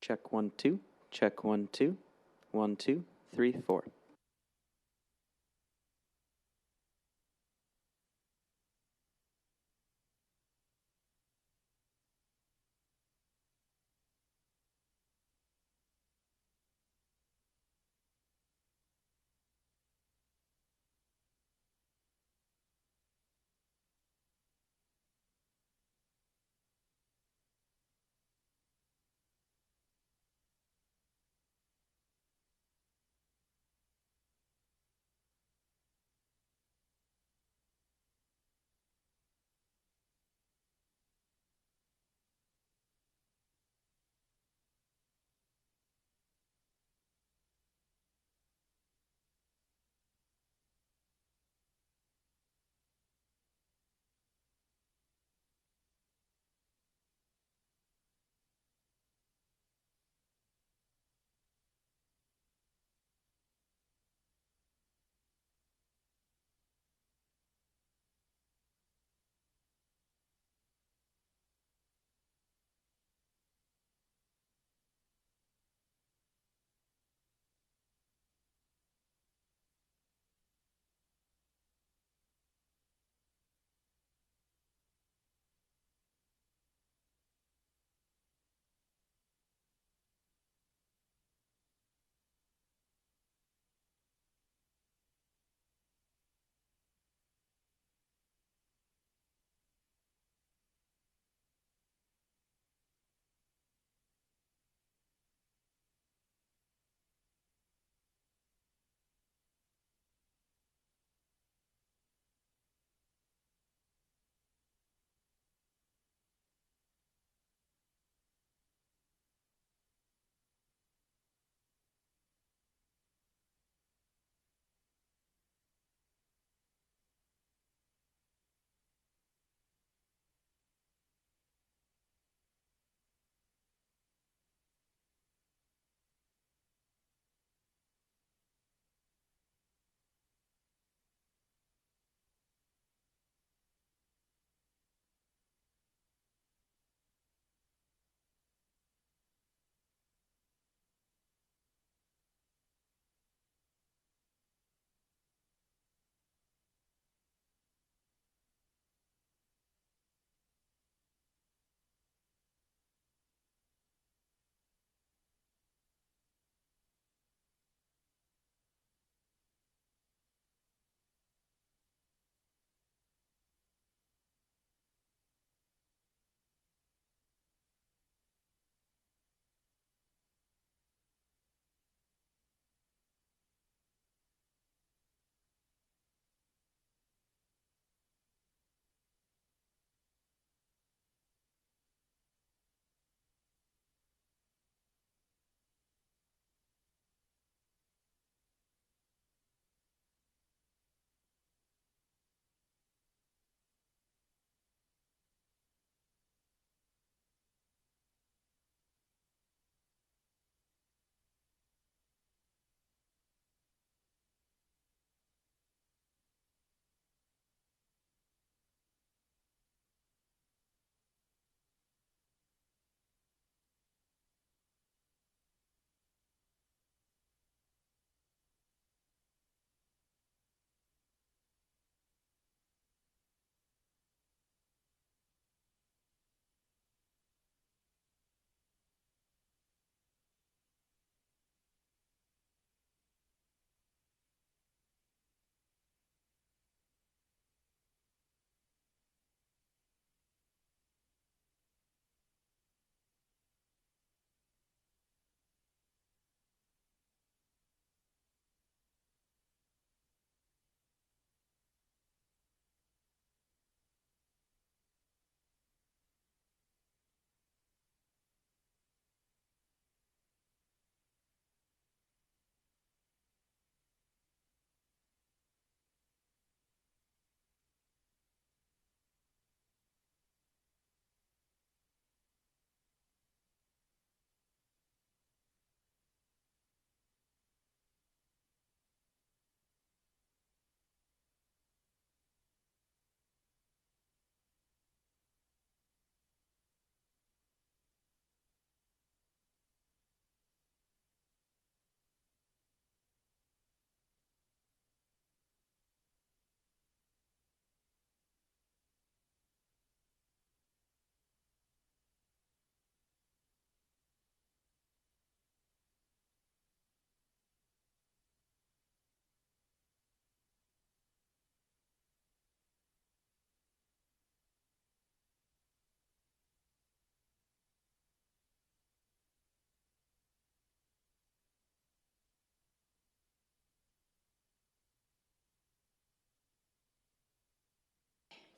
Check 1 2. Check 1 2. 1 2 3 4.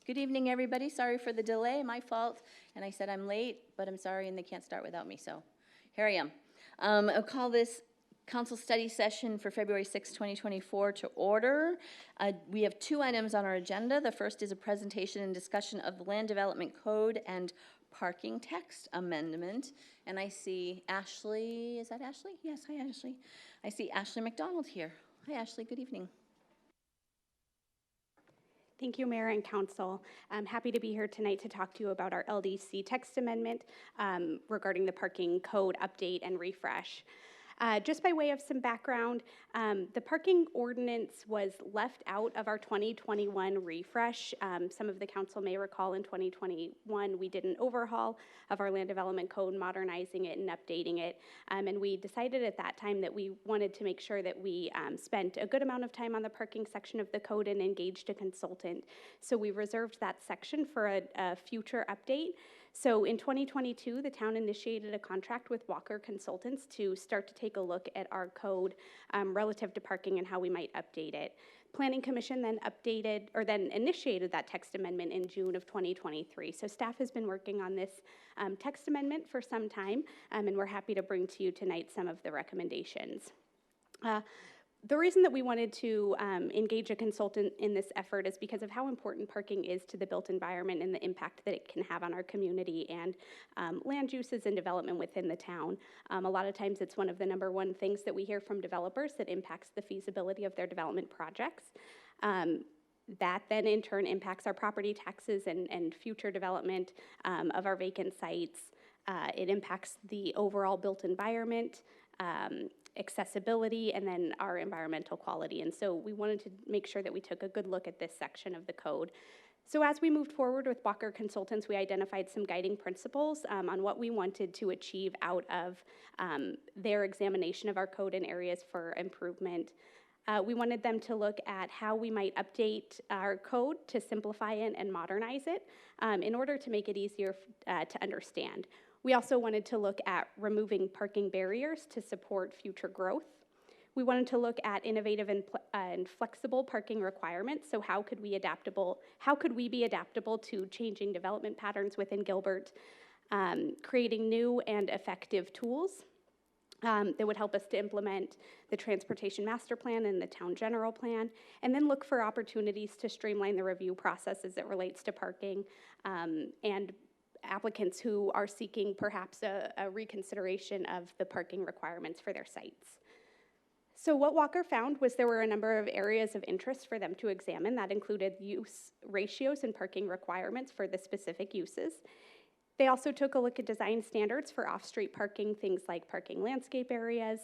Good evening, everybody. Sorry for the delay, my fault. And I said I'm late, but I'm sorry, and they can't start without me, so here I am. I'll call this council study session for February 6, 2024 to order. We have two items on our agenda. The first is a presentation and discussion of the Land Development Code and Parking Text Amendment. And I see Ashley, is that Ashley? Yes, hi Ashley. I see Ashley McDonald here. Hi Ashley, good evening. Thank you, Mayor and Council. I'm happy to be here tonight to talk to you about our LDC text amendment regarding the parking code update and refresh. Just by way of some background, the parking ordinance was left out of our 2021 refresh. Some of the council may recall in 2021 we did an overhaul of our land development code, modernizing it and updating it. And we decided at that time that we wanted to make sure that we spent a good amount of time on the parking section of the code and engaged a consultant. So we reserved that section for a future update. So in 2022, the town initiated a contract with Walker Consultants to start to take a look at our code relative to parking and how we might update it. Planning Commission then initiated that text amendment in June of 2023. So staff has been working on this text amendment for some time, and we're happy to bring to you tonight some of the recommendations. The reason that we wanted to engage a consultant in this effort is because of how important parking is to the built environment and the impact that it can have on our community and land uses and development within the town. A lot of times it's one of the number one things that we hear from developers that impacts the feasibility of their development projects. That then in turn impacts our property taxes and future development of our vacant sites. It impacts the overall built environment, accessibility, and then our environmental quality. And so we wanted to make sure that we took a good look at this section of the code. So as we moved forward with Walker Consultants, we identified some guiding principles on what we wanted to achieve out of their examination of our code and areas for improvement. We wanted them to look at how we might update our code to simplify it and modernize it in order to make it easier to understand. We also wanted to look at removing parking barriers to support future growth. We wanted to look at innovative and flexible parking requirements. So how could we be adaptable to changing development patterns within Gilbert, creating new and effective tools that would help us to implement the Transportation Master Plan and the Town General Plan, and then look for opportunities to streamline the review process as it relates to parking and applicants who are seeking perhaps a reconsideration of the parking requirements for their sites. So what Walker found was there were a number of areas of interest for them to examine that included use ratios and parking requirements for the specific uses. They also took a look at design standards for off-street parking, things like parking landscape areas,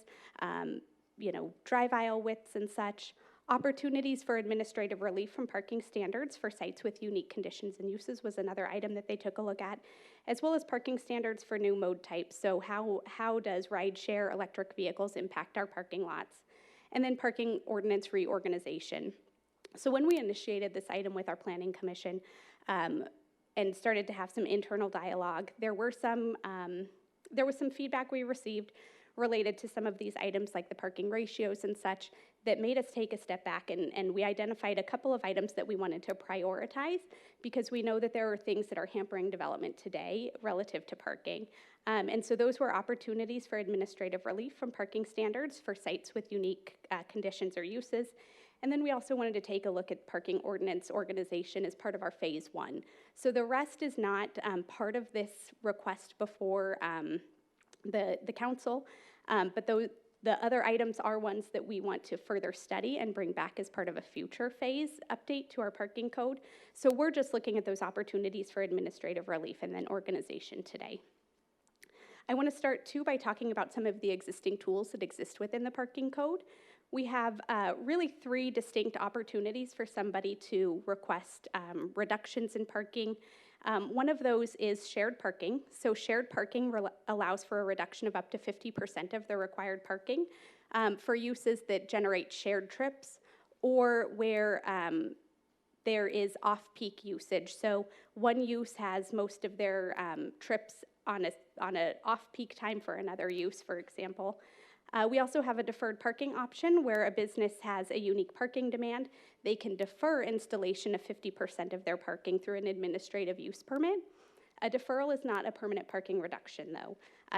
drive aisle widths and such. Opportunities for administrative relief from parking standards for sites with unique conditions and uses was another item that they took a look at, as well as parking standards for new mode types. So how does rideshare electric vehicles impact our parking lots? And then parking ordinance reorganization. So when we initiated this item with our Planning Commission and started to have some internal dialogue, there was some feedback we received related to some of these items like the parking ratios and such that made us take a step back, and we identified a couple of items that we wanted to prioritize because we know that there are things that are hampering development today relative to parking. And so those were opportunities for administrative relief from parking standards for sites with unique conditions or uses. And then we also wanted to take a look at parking ordinance organization as part of our phase 1. So the rest is not part of this request before the council, but the other items are ones that we want to further study and bring back as part of a future phase update to our parking code. So we're just looking at those opportunities for administrative relief and then organization today. I want to start too by talking about some of the existing tools that exist within the parking code. We have really 3 distinct opportunities for somebody to request reductions in parking. One of those is shared parking. So shared parking allows for a reduction of up to 50% of the required parking for uses that generate shared trips or where there is off-peak usage. So one use has most of their trips on an off-peak time for another use, for example. We also have a deferred parking option where a business has a unique parking demand. They can defer installation of 50% of their parking through an administrative use permit. A deferral is not a permanent parking reduction, though.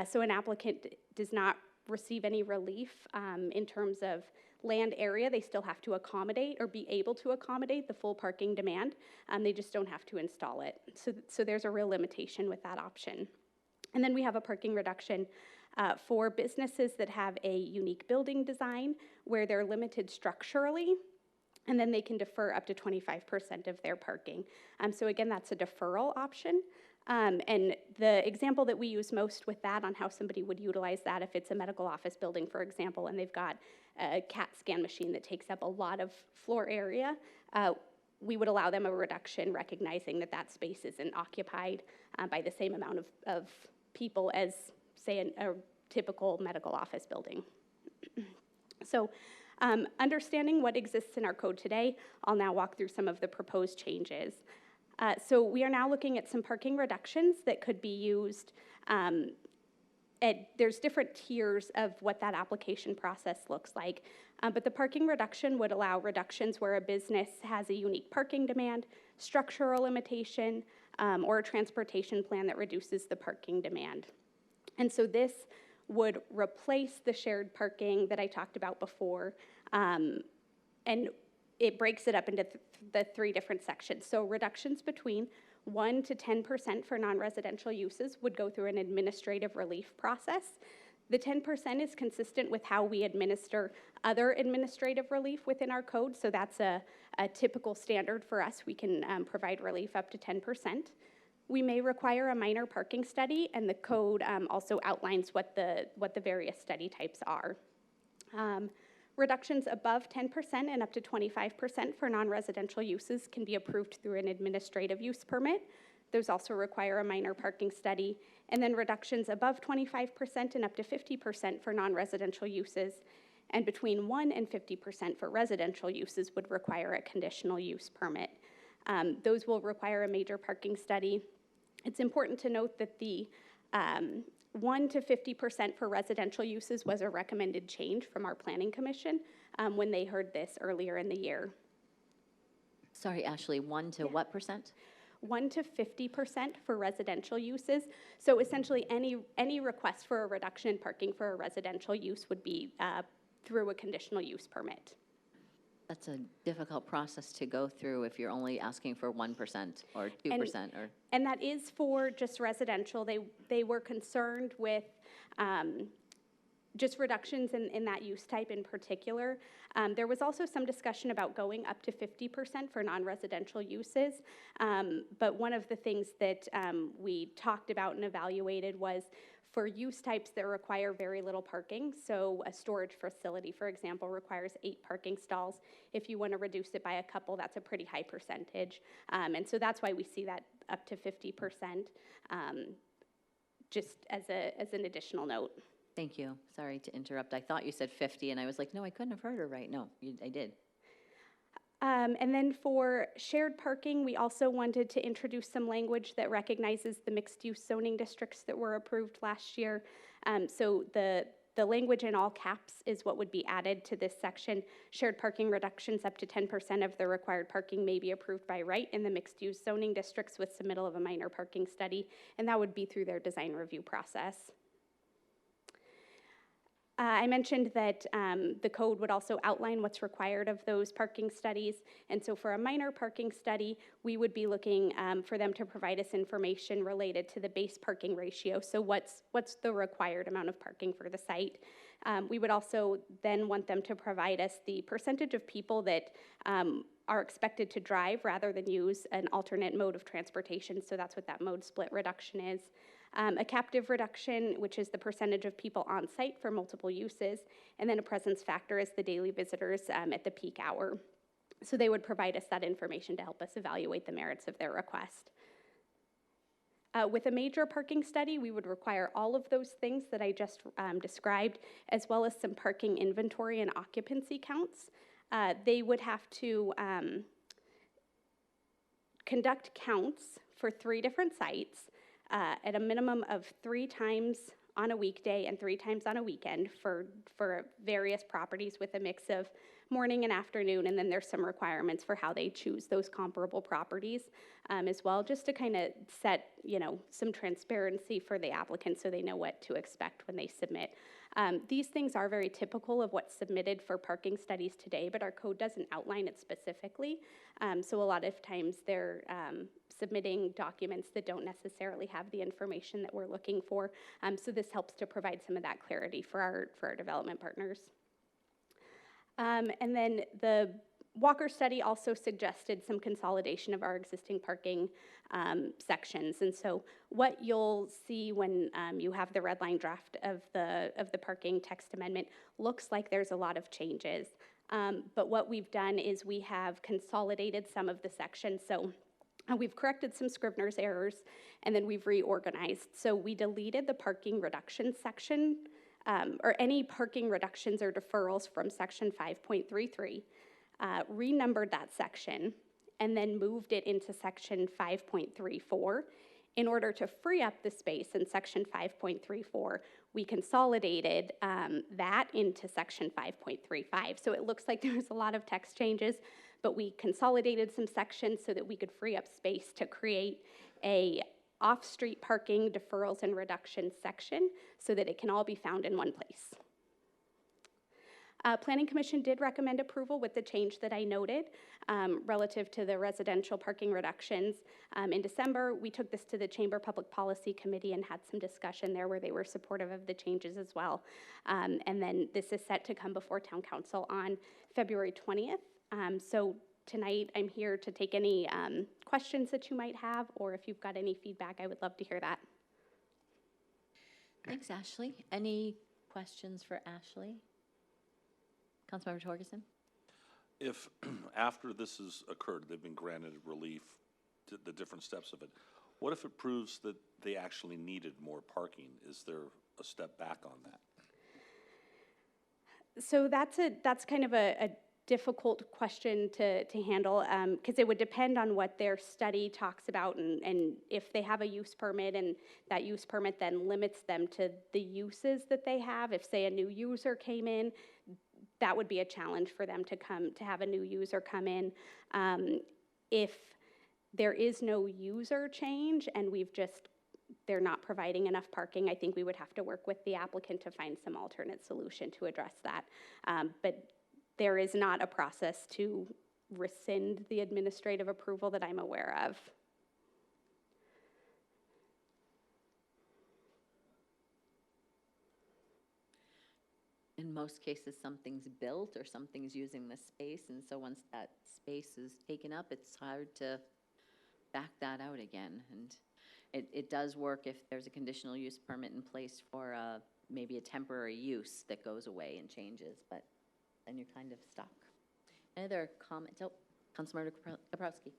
So an applicant does not receive any relief in terms of land area. They still have to accommodate or be able to accommodate the full parking demand. They just don't have to install it. So there's a real limitation with that option. And then we have a parking reduction for businesses that have a unique building design where they're limited structurally, and then they can defer up to 25% of their parking. So again, that's a deferral option. And the example that we use most with that on how somebody would utilize that, if it's a medical office building, for example, and they've got a CAT scan machine that takes up a lot of floor area, we would allow them a reduction, recognizing that that space isn't occupied by the same amount of people as, say, a typical medical office building. So understanding what exists in our code today, I'll now walk through some of the proposed changes. So we are now looking at some parking reductions that could be used. There's different tiers of what that application process looks like. But the parking reduction would allow reductions where a business has a unique parking demand, structural limitation, or a transportation plan that reduces the parking demand. And so this would replace the shared parking that I talked about before, and it breaks it up into the three different sections. So reductions between 1 to 10% for non-residential uses would go through an administrative relief process. The 10% is consistent with how we administer other administrative relief within our code, so that's a typical standard for us. We can provide relief up to 10%. We may require a minor parking study, and the code also outlines what the various study types are. Reductions above 10% and up to 25% for non-residential uses can be approved through an administrative use permit. Those also require a minor parking study. And then reductions above 25% and up to 50% for non-residential uses, and between 1 and 50% for residential uses would require a conditional use permit. Those will require a major parking study. It's important to note that the 1 to 50% for residential uses was a recommended change from our planning commission when they heard this earlier in the year. Sorry, Ashley, 1 to what percent? 1 to 50% for residential uses. So essentially any request for a reduction in parking for a residential use would be through a conditional use permit. That's a difficult process to go through if you're only asking for 1% or 2%. And that is for just residential. They were concerned with just reductions in that use type in particular. There was also some discussion about going up to 50% for non-residential uses. But one of the things that we talked about and evaluated was for use types that require very little parking. So a storage facility, for example, requires 8 parking stalls. If you want to reduce it by a couple, that's a pretty high percentage. And so that's why we see that up to 50%, just as an additional note. Thank you. Sorry to interrupt. I thought you said 50, and I was like, no, I couldn't have heard her right. No, I did. And then for shared parking, we also wanted to introduce some language that recognizes the mixed-use zoning districts that were approved last year. So the language in all caps is what would be added to this section. Shared parking reductions up to 10% of the required parking may be approved by right in the mixed-use zoning districts with submittal of a minor parking study, and that would be through their design review process. I mentioned that the code would also outline what's required of those parking studies. And so for a minor parking study, we would be looking for them to provide us information related to the base parking ratio. So what's the required amount of parking for the site? We would also then want them to provide us the percentage of people that are expected to drive rather than use an alternate mode of transportation. So that's what that mode split reduction is. A captive reduction, which is the percentage of people on site for multiple uses, and then a presence factor is the daily visitors at the peak hour. So they would provide us that information to help us evaluate the merits of their request. With a major parking study, we would require all of those things that I just described, as well as some parking inventory and occupancy counts. They would have to conduct counts for 3 different sites at a minimum of 3 times on a weekday and 3 times on a weekend for various properties with a mix of morning and afternoon, and then there's some requirements for how they choose those comparable properties as well, just to kind of set, some transparency for the applicant so they know what to expect when they submit. These things are very typical of what's submitted for parking studies today, but our code doesn't outline it specifically. So a lot of times they're submitting documents that don't necessarily have the information that we're looking for. So this helps to provide some of that clarity for our development partners. And then the Walker study also suggested some consolidation of our existing parking sections. And so what you'll see when you have the red line draft of the parking text amendment looks like there's a lot of changes. But what we've done is we have consolidated some of the sections. So we've corrected some Scrivener's errors, and then we've reorganized. So we deleted the parking reduction section, or any parking reductions or deferrals from section 5.33, renumbered that section, and then moved it into section 5.34. In order to free up the space in section 5.34, we consolidated that into section 5.35. So it looks like there was a lot of text changes, but we consolidated some sections so that we could free up space to create a off-street parking deferrals and reductions section so that it can all be found in one place. Planning Commission did recommend approval with the change that I noted relative to the residential parking reductions. In December, we took this to the Chamber Public Policy Committee and had some discussion there where they were supportive of the changes as well. And then this is set to come before Town Council on February 20th. So tonight I'm here to take any questions that you might have, or if you've got any feedback, I would love to hear that. Thanks, Ashley. Any questions for Ashley? Councilmember Torgerson? If after this has occurred, they've been granted relief, to the different steps of it, what if it proves that they actually needed more parking? Is there a step back on that? So that's kind of a difficult question to handle because it would depend on what their study talks about and if they have a use permit and that use permit then limits them to the uses that they have. If, say, a new user came in, that would be a challenge for them to have a new user come in. If there is no user change and they're not providing enough parking, I think we would have to work with the applicant to find some alternate solution to address that. But there is not a process to rescind the administrative approval that I'm aware of. In most cases, something's built or something's using the space, and so once that space is taken up, it's hard to back that out again. And it does work if there's a conditional use permit in place for maybe a temporary use that goes away and changes, but then you're kind of stuck. Any other comments? Oh, Councilmember Kaprowski.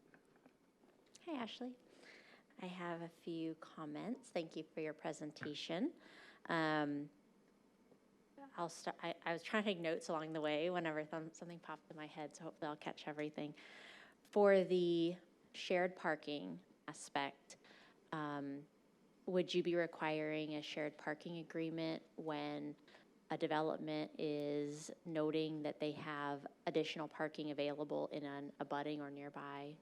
Hi, Ashley. I have a few comments. Thank you for your presentation. I'll start. I was trying to take notes along the way whenever something popped in my head, so hopefully I'll catch everything. For the shared parking aspect, would you be requiring a shared parking agreement when a development is noting that they have additional parking available in an abutting or nearby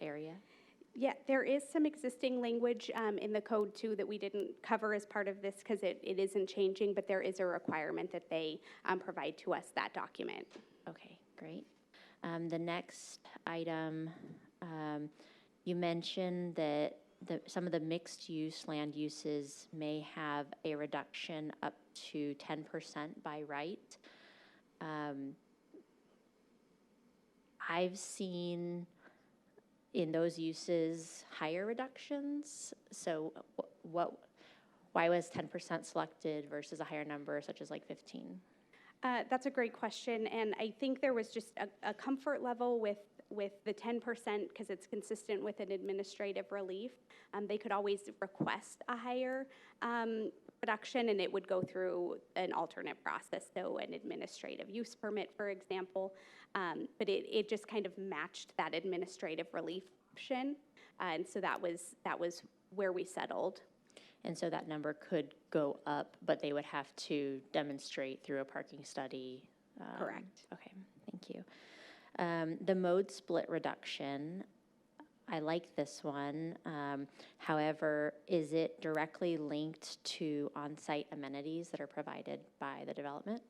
area? Yeah, there is some existing language in the code too that we didn't cover as part of this because it isn't changing, but there is a requirement that they provide to us that document. Okay, great. The next item, you mentioned that some of the mixed-use land uses may have a reduction up to 10% by right. I've seen in those uses higher reductions. So why was 10% selected versus a higher number such as like 15? That's a great question, and I think there was just a comfort level with the 10% because it's consistent with an administrative relief. They could always request a higher reduction, and it would go through an alternate process, so an administrative use permit, for example. But it just kind of matched that administrative relief option, and so that was where we settled. And so that number could go up, but they would have to demonstrate through a parking study. Correct. Okay, thank you. The mode split reduction, I like this one. However, is it directly linked to on-site amenities that are provided by the development?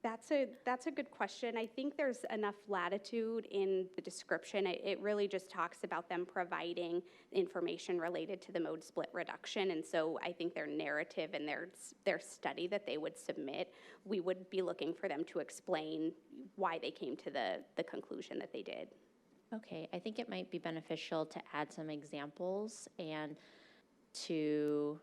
That's a good question. I think there's enough latitude in the description. It really just talks about them providing information related to the mode split reduction. And so I think their narrative and their study that they would submit, we would be looking for them to explain why they came to the conclusion that they did. Okay, I think it might be beneficial to add some examples and to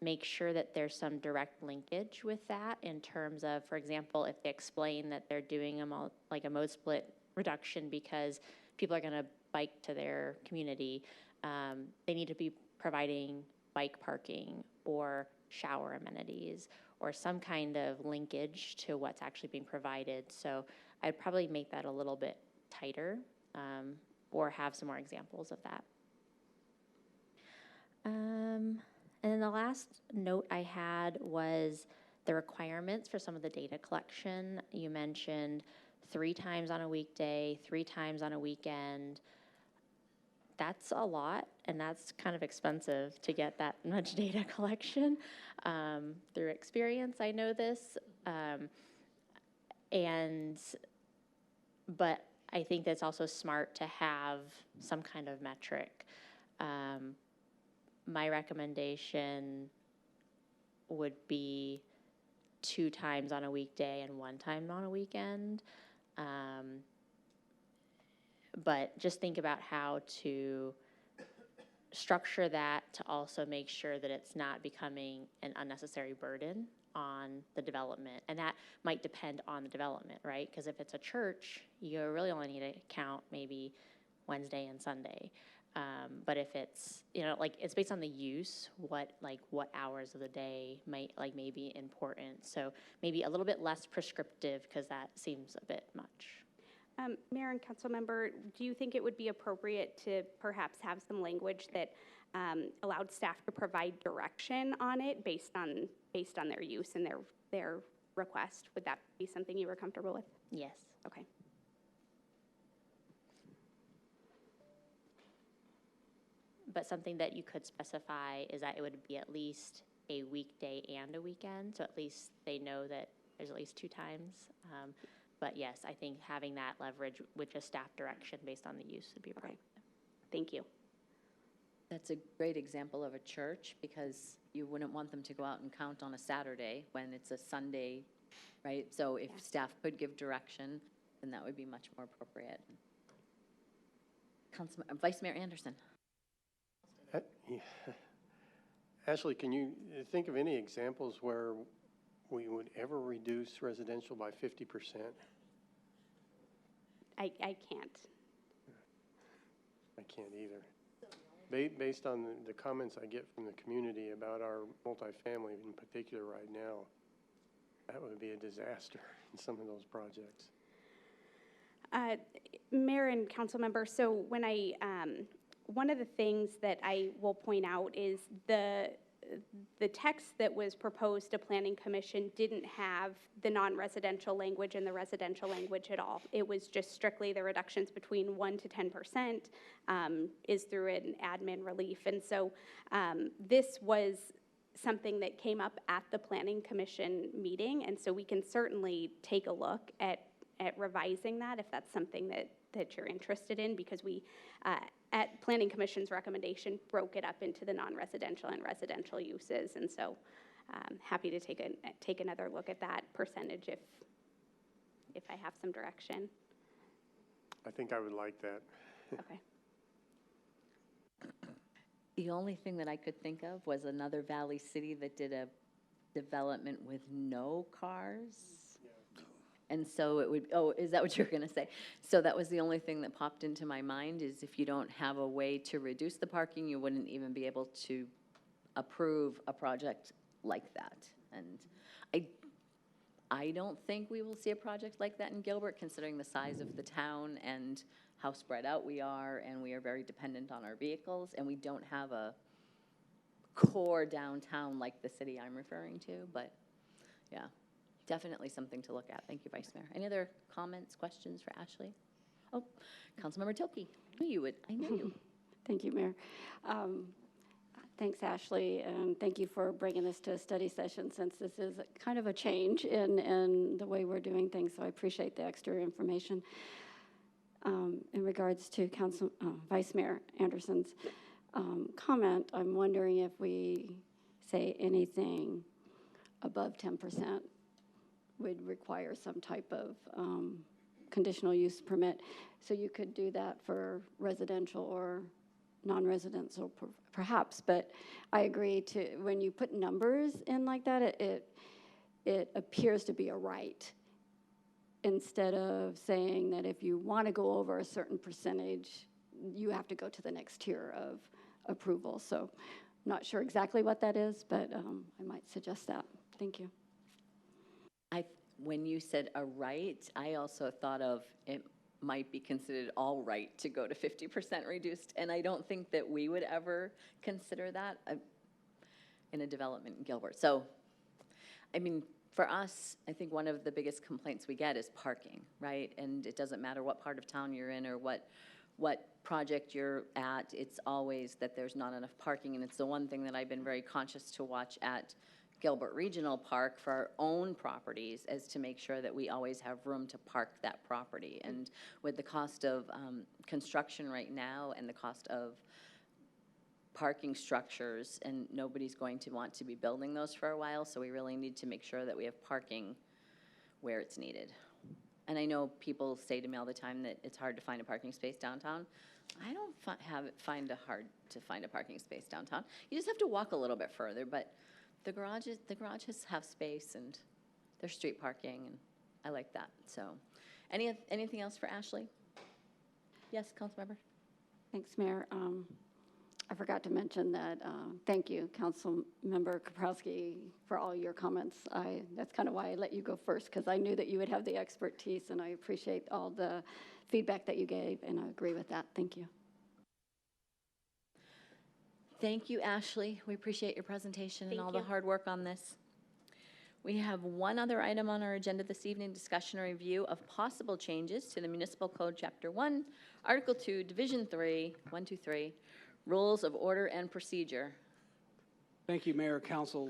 make sure that there's some direct linkage with that in terms of, for example, if they explain that they're doing a mode split reduction because people are going to bike to their community, they need to be providing bike parking or shower amenities or some kind of linkage to what's actually being provided. So I'd probably make that a little bit tighter or have some more examples of that. And then the last note I had was the requirements for some of the data collection. You mentioned 3 times on a weekday, 3 times on a weekend. That's a lot, and that's kind of expensive to get that much data collection. Through experience, I know this. But I think that's also smart to have some kind of metric. My recommendation would be 2 times on a weekday and 1 time on a weekend. But just think about how to structure that to also make sure that it's not becoming an unnecessary burden on the development. And that might depend on the development, right? Because if it's a church, you really only need to count maybe Wednesday and Sunday. But if it's, it's based on the use, what hours of the day may be important. So maybe a little bit less prescriptive because that seems a bit much. Mayor and council member, do you think it would be appropriate to perhaps have some language that allowed staff to provide direction on it based on their use and their request? Would that be something you were comfortable with? Yes. Okay. But something that you could specify is that it would be at least a weekday and a weekend, so at least they know that there's at least 2 times. But yes, I think having that leverage with just staff direction based on the use would be Okay. right. Thank you. That's a great example of a church, because you wouldn't want them to go out and count on a Saturday when it's a Sunday, right? So if staff could give direction, then that would be much more appropriate. Vice Mayor Anderson. Yeah. Ashley, can you think of any examples where we would ever reduce residential by 50%? I can't. I can't either. Based on the comments I get from the community about our multifamily in particular right now, that would be a disaster in some of those projects. Mayor and council member, so when one of the things that I will point out is the text that was proposed to Planning Commission didn't have the non-residential language and the residential language at all. It was just strictly the reductions between 1 to 10% is through an admin relief. And so this was something that came up at the Planning Commission meeting, and so we can certainly take a look at revising that if that's something that you're interested in, because we at Planning Commission's recommendation broke it up into the non-residential and residential uses, and so happy to take another look at that percentage if I have some direction. I think I would like that. Okay. The only thing that I could think of was another Valley City that did a development with no cars. And so it would, is that what you're going to say? So that was the only thing that popped into my mind, is if you don't have a way to reduce the parking, you wouldn't even be able to approve a project like that. And I don't think we will see a project like that in Gilbert, considering the size of the town and how spread out we are, and we are very dependent on our vehicles, and we don't have a core downtown like the city I'm referring to, but yeah, definitely something to look at. Thank you, Vice Mayor. Any other comments, questions for Ashley? Oh, Councilmember Tilkey. I knew you would. I knew you. Thank you, Mayor. Thanks, Ashley, and thank you for bringing this to a study session, since this is kind of a change in the way we're doing things, so I appreciate the extra information. In regards to Vice Mayor Anderson's comment, I'm wondering if we say anything above 10% would require some type of conditional use permit. So you could do that for residential or non-residential perhaps, but I agree to, when you put numbers in like that, it appears to be a right, instead of saying that if you want to go over a certain percentage, you have to go to the next tier of approval. So I'm not sure exactly what that is, but I might suggest that. Thank you. When you said a right, I also thought of it might be considered all right to go to 50% reduced, and I don't think that we would ever consider that in a development in Gilbert. So, I mean, for us, I think one of the biggest complaints we get is parking, right? And it doesn't matter what part of town you're in or what project you're at, it's always that there's not enough parking, and it's the one thing that I've been very conscious to watch at Gilbert Regional Park for our own properties, is to make sure that we always have room to park that property. And with the cost of construction right now and the cost of parking structures, and nobody's going to want to be building those for a while, so we really need to make sure that we have parking where it's needed. And I know people say to me all the time that it's hard to find a parking space downtown. I don't find it hard to find a parking space downtown. You just have to walk a little bit further, but the garages have space, and there's street parking, and I like that. So, anything else for Ashley? Yes, Councilmember. Thanks, Mayor. I forgot to mention that, thank you, Councilmember Kaprowski, for all your comments. That's kind of why I let you go first, because I knew that you would have the expertise, and I appreciate all the feedback that you gave, and I agree with that. Thank you. Thank you, Ashley. We appreciate your presentation and all the hard work on this. We have one other item on our agenda this evening, discussion and review of possible changes to the Municipal Code, Chapter 1, Article 2, Division 3, 123, Rules of Order and Procedure. Thank you, Mayor, Council.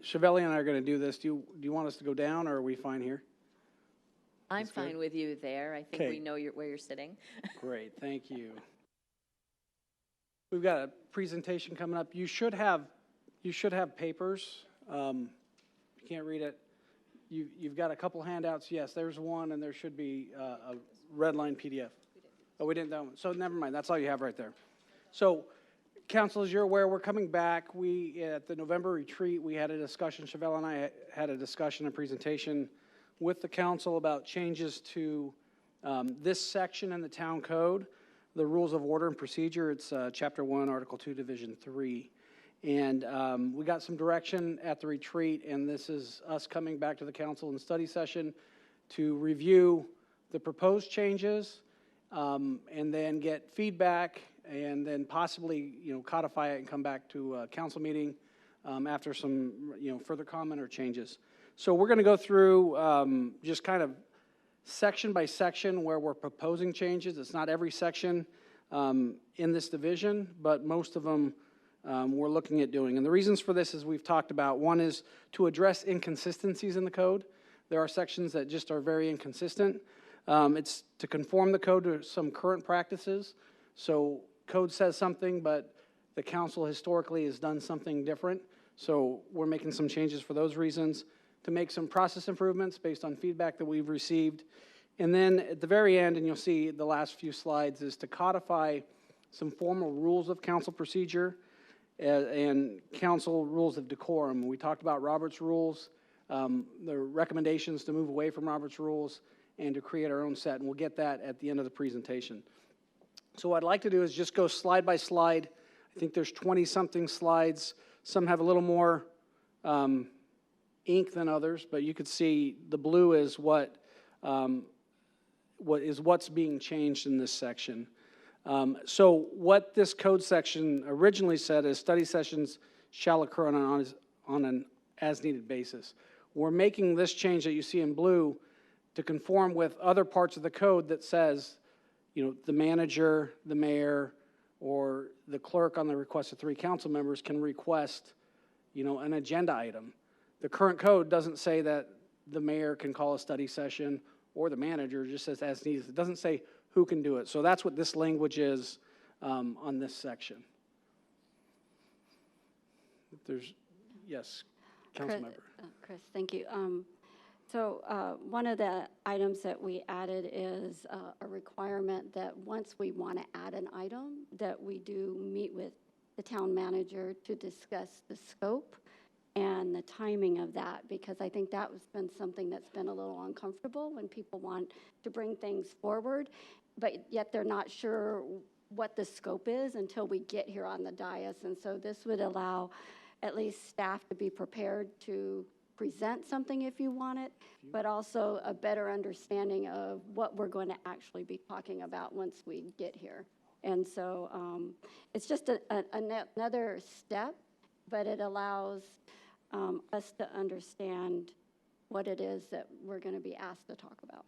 Chevelle and I are going to do this. Do you want us to go down, or are we fine here? I'm fine with you there. I think we know where you're sitting. Great, thank you. We've got a presentation coming up. You should have papers. You can't read it. You've got a couple handouts. Yes, there's one, and there should be a red line PDF. Oh, we didn't that one. So never mind. That's all you have right there. So, Council, as you're aware, we're coming back. At the November retreat, we had a discussion. Chevelle and I had a discussion and presentation with the council about changes to this section in the town code, the rules of order and procedure. It's Chapter 1, Article 2, Division 3. And we got some direction at the retreat, and this is us coming back to the council in study session to review the proposed changes, and then get feedback, and then possibly, codify it and come back to a council meeting after some, further comment or changes. So we're going to go through just kind of section by section where we're proposing changes. It's not every section in this division, but most of them we're looking at doing. And the reasons for this, as we've talked about, one is to address inconsistencies in the code. There are sections that just are very inconsistent. It's to conform the code to some current practices. So code says something, but the council historically has done something different. So we're making some changes for those reasons, to make some process improvements based on feedback that we've received. And then at the very end, and you'll see the last few slides, is to codify some formal rules of council procedure and council rules of decorum. We talked about Robert's rules, the recommendations to move away from Robert's rules and to create our own set, and we'll get that at the end of the presentation. So what I'd like to do is just go slide by slide. I think there's 20-something slides. Some have a little more ink than others, but you could see the blue is what's being changed in this section. So what this code section originally said is study sessions shall occur on an as-needed basis. We're making this change that you see in blue to conform with other parts of the code that says, the manager, the mayor, or the clerk on the request of 3 council members can request, an agenda item. The current code doesn't say that the mayor can call a study session or the manager, just says as needed. It doesn't say who can do it. So that's what this language is on this section. If there's, yes, council member. Chris, thank you. So one of the items that we added is a requirement that once we want to add an item, that we do meet with the town manager to discuss the scope and the timing of that, because I think that has been something that's been a little uncomfortable when people want to bring things forward, but yet they're not sure what the scope is until we get here on the dais. And so this would allow at least staff to be prepared to present something if you want it, but also a better understanding of what we're going to actually be talking about once we get here. And so it's just another step, but it allows us to understand what it is that we're going to be asked to talk about.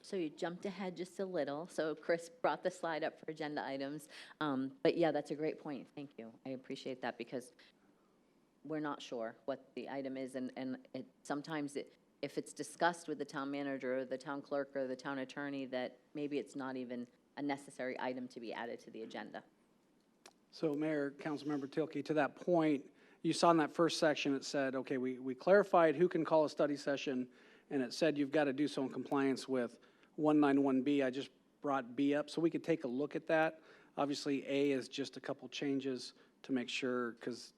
So you jumped ahead just a little. So Chris brought the slide up for agenda items. But yeah, that's a great point. Thank you. I appreciate that, because we're not sure what the item is. And sometimes if it's discussed with the town manager or the town clerk or the town attorney, that maybe it's not even a necessary item to be added to the agenda. So Mayor, Councilmember Tilke, to that point, you saw in that first section, it said, okay, we clarified who can call a study session, and it said you've got to do so in compliance with 191B. I just brought B up so we could take a look at that. Obviously, A is just a couple changes to make sure, because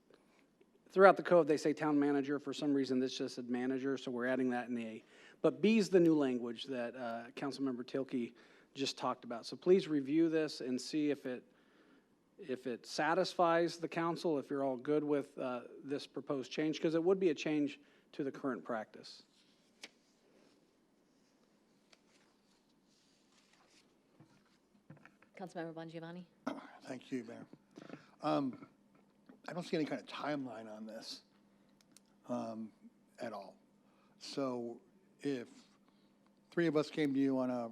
throughout the code, they say town manager. For some reason, this just said manager, so we're adding that in the A. But B is the new language that Councilmember Tilke just talked about. So please review this and see if it satisfies the council, if you're all good with this proposed change, because it would be a change to the current practice. Councilmember Bongiovanni? Thank you, Mayor. I don't see any kind of timeline on this at all. So if 3 of us came to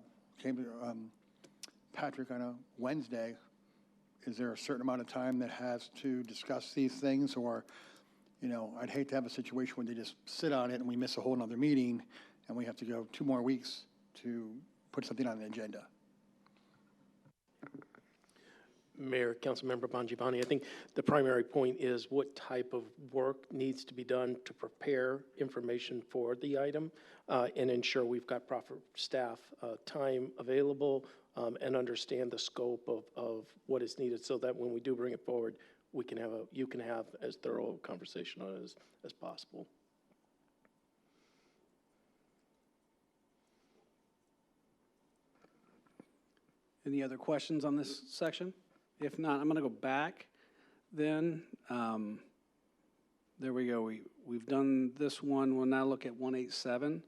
Patrick on a Wednesday, is there a certain amount of time that has to discuss these things? Or, I'd hate to have a situation where they just sit on it and we miss a whole nother meeting and we have to go 2 more weeks to put something on the agenda. Mayor, Councilmember Bongiovanni, I think the primary point is what type of work needs to be done to prepare information for the item and ensure we've got proper staff time available and understand the scope of what is needed, so that when we do bring it forward, you can have as thorough a conversation on it as possible. Any other questions on this section? If not, I'm going to go back then. There we go. We've done this one. We'll now look at 187.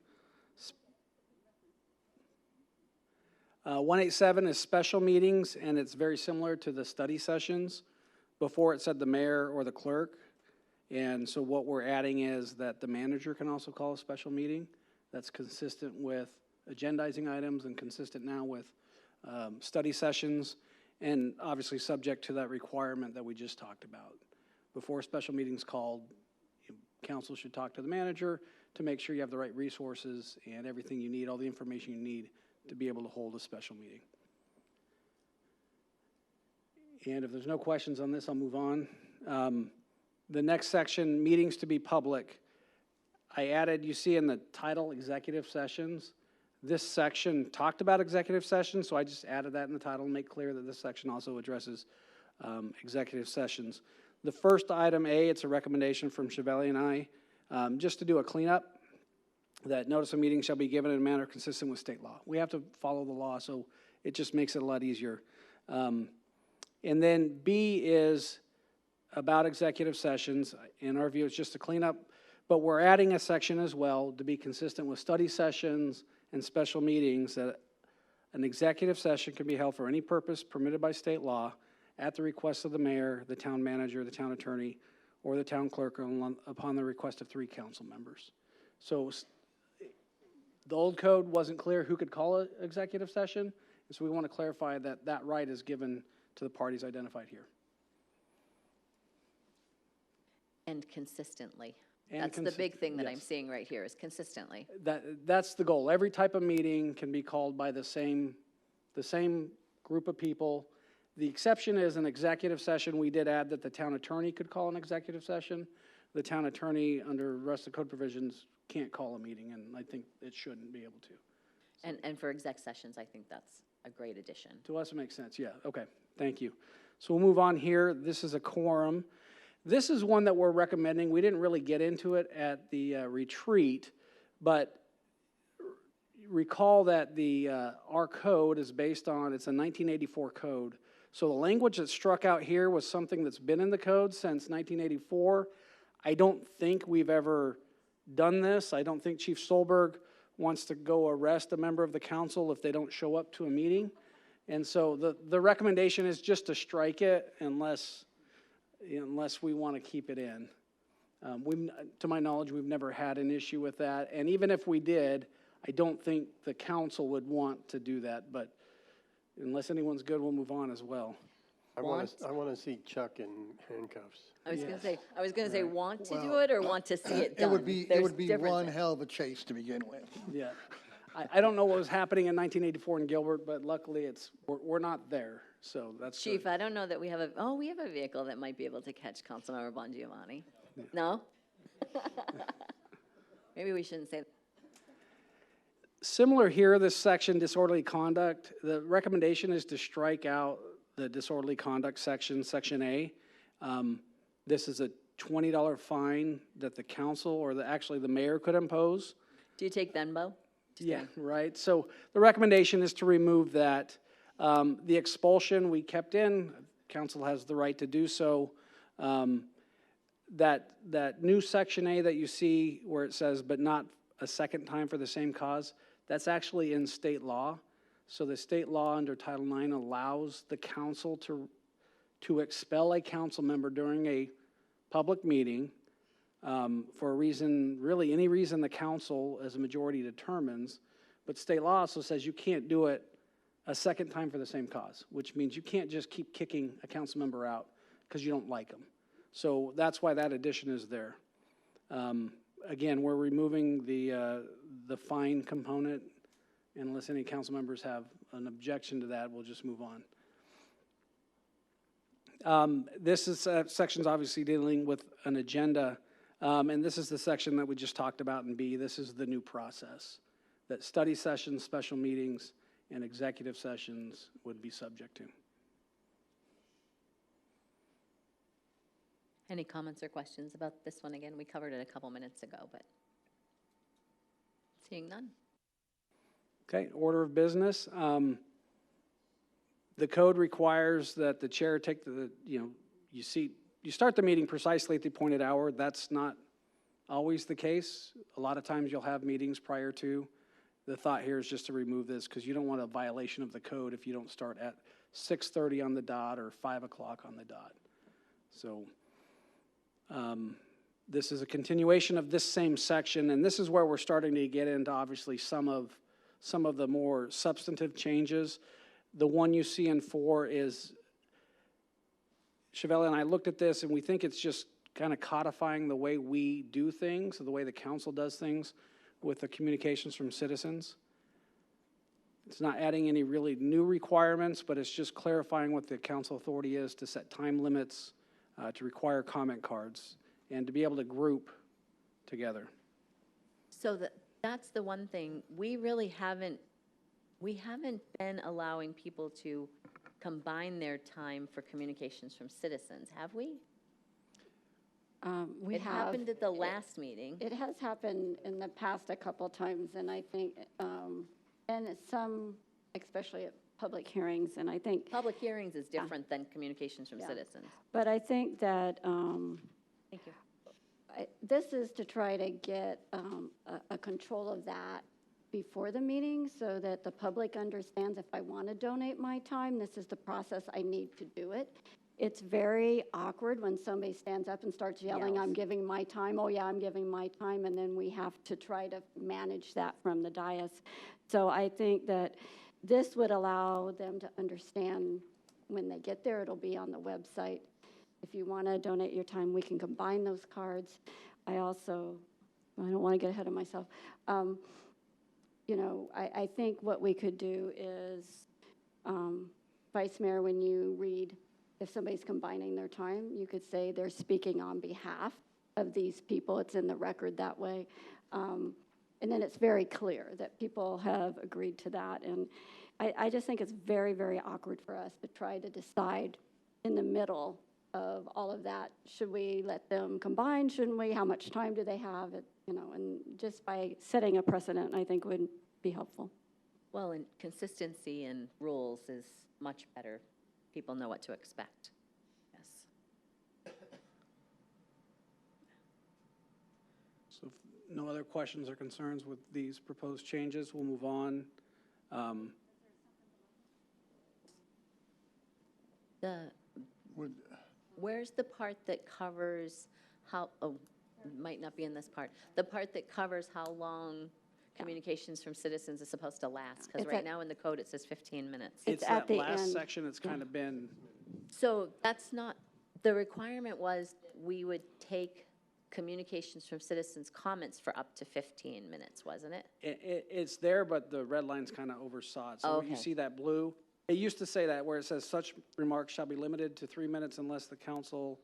187 is special meetings, and it's very similar to the study sessions. Before it said the mayor or the clerk. And so what we're adding is that the manager can also call a special meeting. That's consistent with agendizing items and consistent now with study sessions, and obviously subject to that requirement that we just talked about. Before a special meeting's called, council should talk to the manager to make sure you have the right resources and everything you need, all the information you need to be able to hold a special meeting. And if there's no questions on this, I'll move on. The next section, meetings to be public. I added, you see in the title, executive sessions. This section talked about executive sessions, so I just added that in the title and make clear that this section also addresses executive sessions. The first item, A, it's a recommendation from Chevalier and I, just to do a cleanup, that notice of meeting shall be given in a manner consistent with state law. We have to follow the law, so it just makes it a lot easier. And then B is about executive sessions. In our view, it's just a cleanup, But we're adding a section as well to be consistent with study sessions and special meetings that an executive session can be held for any purpose permitted by state law at the request of the mayor, the town manager, the town attorney, or the town clerk upon the request of 3 council members. So the old code wasn't clear who could call an executive session, and so we want to clarify that that right is given to the parties identified here. And consistently. And That's the big thing that I'm yes. seeing right here, is consistently. That's the goal. Every type of meeting can be called by the same group of people. The exception is an executive session. We did add that the town attorney could call an executive session. The town attorney, under the rest of the code provisions, can't call a meeting, and I think it shouldn't be able to. And for exec sessions, I think that's a great addition. To us, it makes sense, yeah, okay, thank you. So we'll move on here. This is a quorum. This is one that we're recommending. We didn't really get into it at the retreat, but recall that our code is based on, it's a 1984 code. So the language that struck out here was something that's been in the code since 1984. I don't think we've ever done this. I don't think Chief Solberg wants to go arrest a member of the council if they don't show up to a meeting. And so the recommendation is just to strike it unless we want to keep it in. To my knowledge, we've never had an issue with that. And even if we did, I don't think the council would want to do that. But unless anyone's good, we'll move on as well. I want to see Chuck in handcuffs. I was gonna say, want to do Well, it or want to see it done? It would be There's one differences. hell of a chase to begin with. Yeah. I don't know what was happening in 1984 in Gilbert, but luckily we're not there. So that's good. Chief, I don't know that we have we have a vehicle that might be able to catch Councilmember Bongiovanni. No? Maybe we shouldn't say that. Similar here, this section, disorderly conduct, the recommendation is to strike out the disorderly conduct section, Section A. This is a $20 fine that the council or actually the mayor could impose. Do you take Venmo? Yeah, right. So the recommendation is to remove that. The expulsion we kept in, council has the right to do so. That new Section A that you see where it says, but not a second time for the same cause, that's actually in state law. So the state law under Title IX allows the council to expel a council member during a public meeting for a reason, really any reason the council as a majority determines. But state law also says you can't do it a second time for the same cause, which means you can't just keep kicking a council member out because you don't like them. So that's why that addition is there. Again, we're removing the fine component, and unless any council members have an objection to that, we'll just move on. This is section's obviously dealing with an agenda, and this is the section that we just talked about in B. This is the new process that study sessions, special meetings, and executive sessions would be subject to. Any comments or questions about this one? Again, we covered it a couple minutes ago, but seeing none. Okay, order of business. The code requires that the chair take you start the meeting precisely at the appointed hour. That's not always the case. A lot of times you'll have meetings prior to. The thought here is just to remove this because you don't want a violation of the code if you don't start at 6:30 on the dot or 5 o'clock on the dot. So this is a continuation of this same section, and this is where we're starting to get into obviously some of the more substantive changes. The one you see in 4 is, Chevelle and I looked at this, and we think it's just kind of codifying the way we do things, the way the council does things with the communications from citizens. It's not adding any really new requirements, but it's just clarifying what the council authority is to set time limits, to require comment cards, and to be able to group together. So that's the one thing, we really haven't been allowing people to combine their time for communications from citizens, have we? It happened at the last meeting. It has happened in the past a couple times, and I think, and some, especially at public hearings, and I think. Public hearings is different than communications from citizens. But I think that, Thank you. this is to try to get a control of that before the meeting so that the public understands if I want to donate my time, this is the process I need to do it. It's very awkward when somebody stands up and starts yelling, I'm giving my time. Oh, yeah, I'm giving my time. And then we have to try to manage that from the dais. So I think that this would allow them to understand when they get there, it'll be on the website. If you want to donate your time, we can combine those cards. I don't want to get ahead of myself. I think what we could do is, Vice Mayor, when you read, if somebody's combining their time, you could say they're speaking on behalf of these people. It's in the record that way. And then it's very clear that people have agreed to that. And I just think it's very, very awkward for us to try to decide in the middle of all of that. Should we let them combine? Shouldn't we? How much time do they have? And just by setting a precedent, I think would be helpful. Well, and consistency in rules is much better. People know what to expect. Yes. So if no other questions or concerns with these proposed changes, we'll move on. Where's the part that covers how, might not be in this part, the part that covers how long communications from citizens is supposed to last? Because right now in the code, it says 15 minutes. It's at that the last end. section, it's kind of been, So that's not, the requirement was we would take communications from citizens' comments for up to 15 minutes, wasn't it? it's there, but the red line's kind of oversaw it. So Okay. you see that blue? It used to say that where it says such remarks shall be limited to 3 minutes unless the council,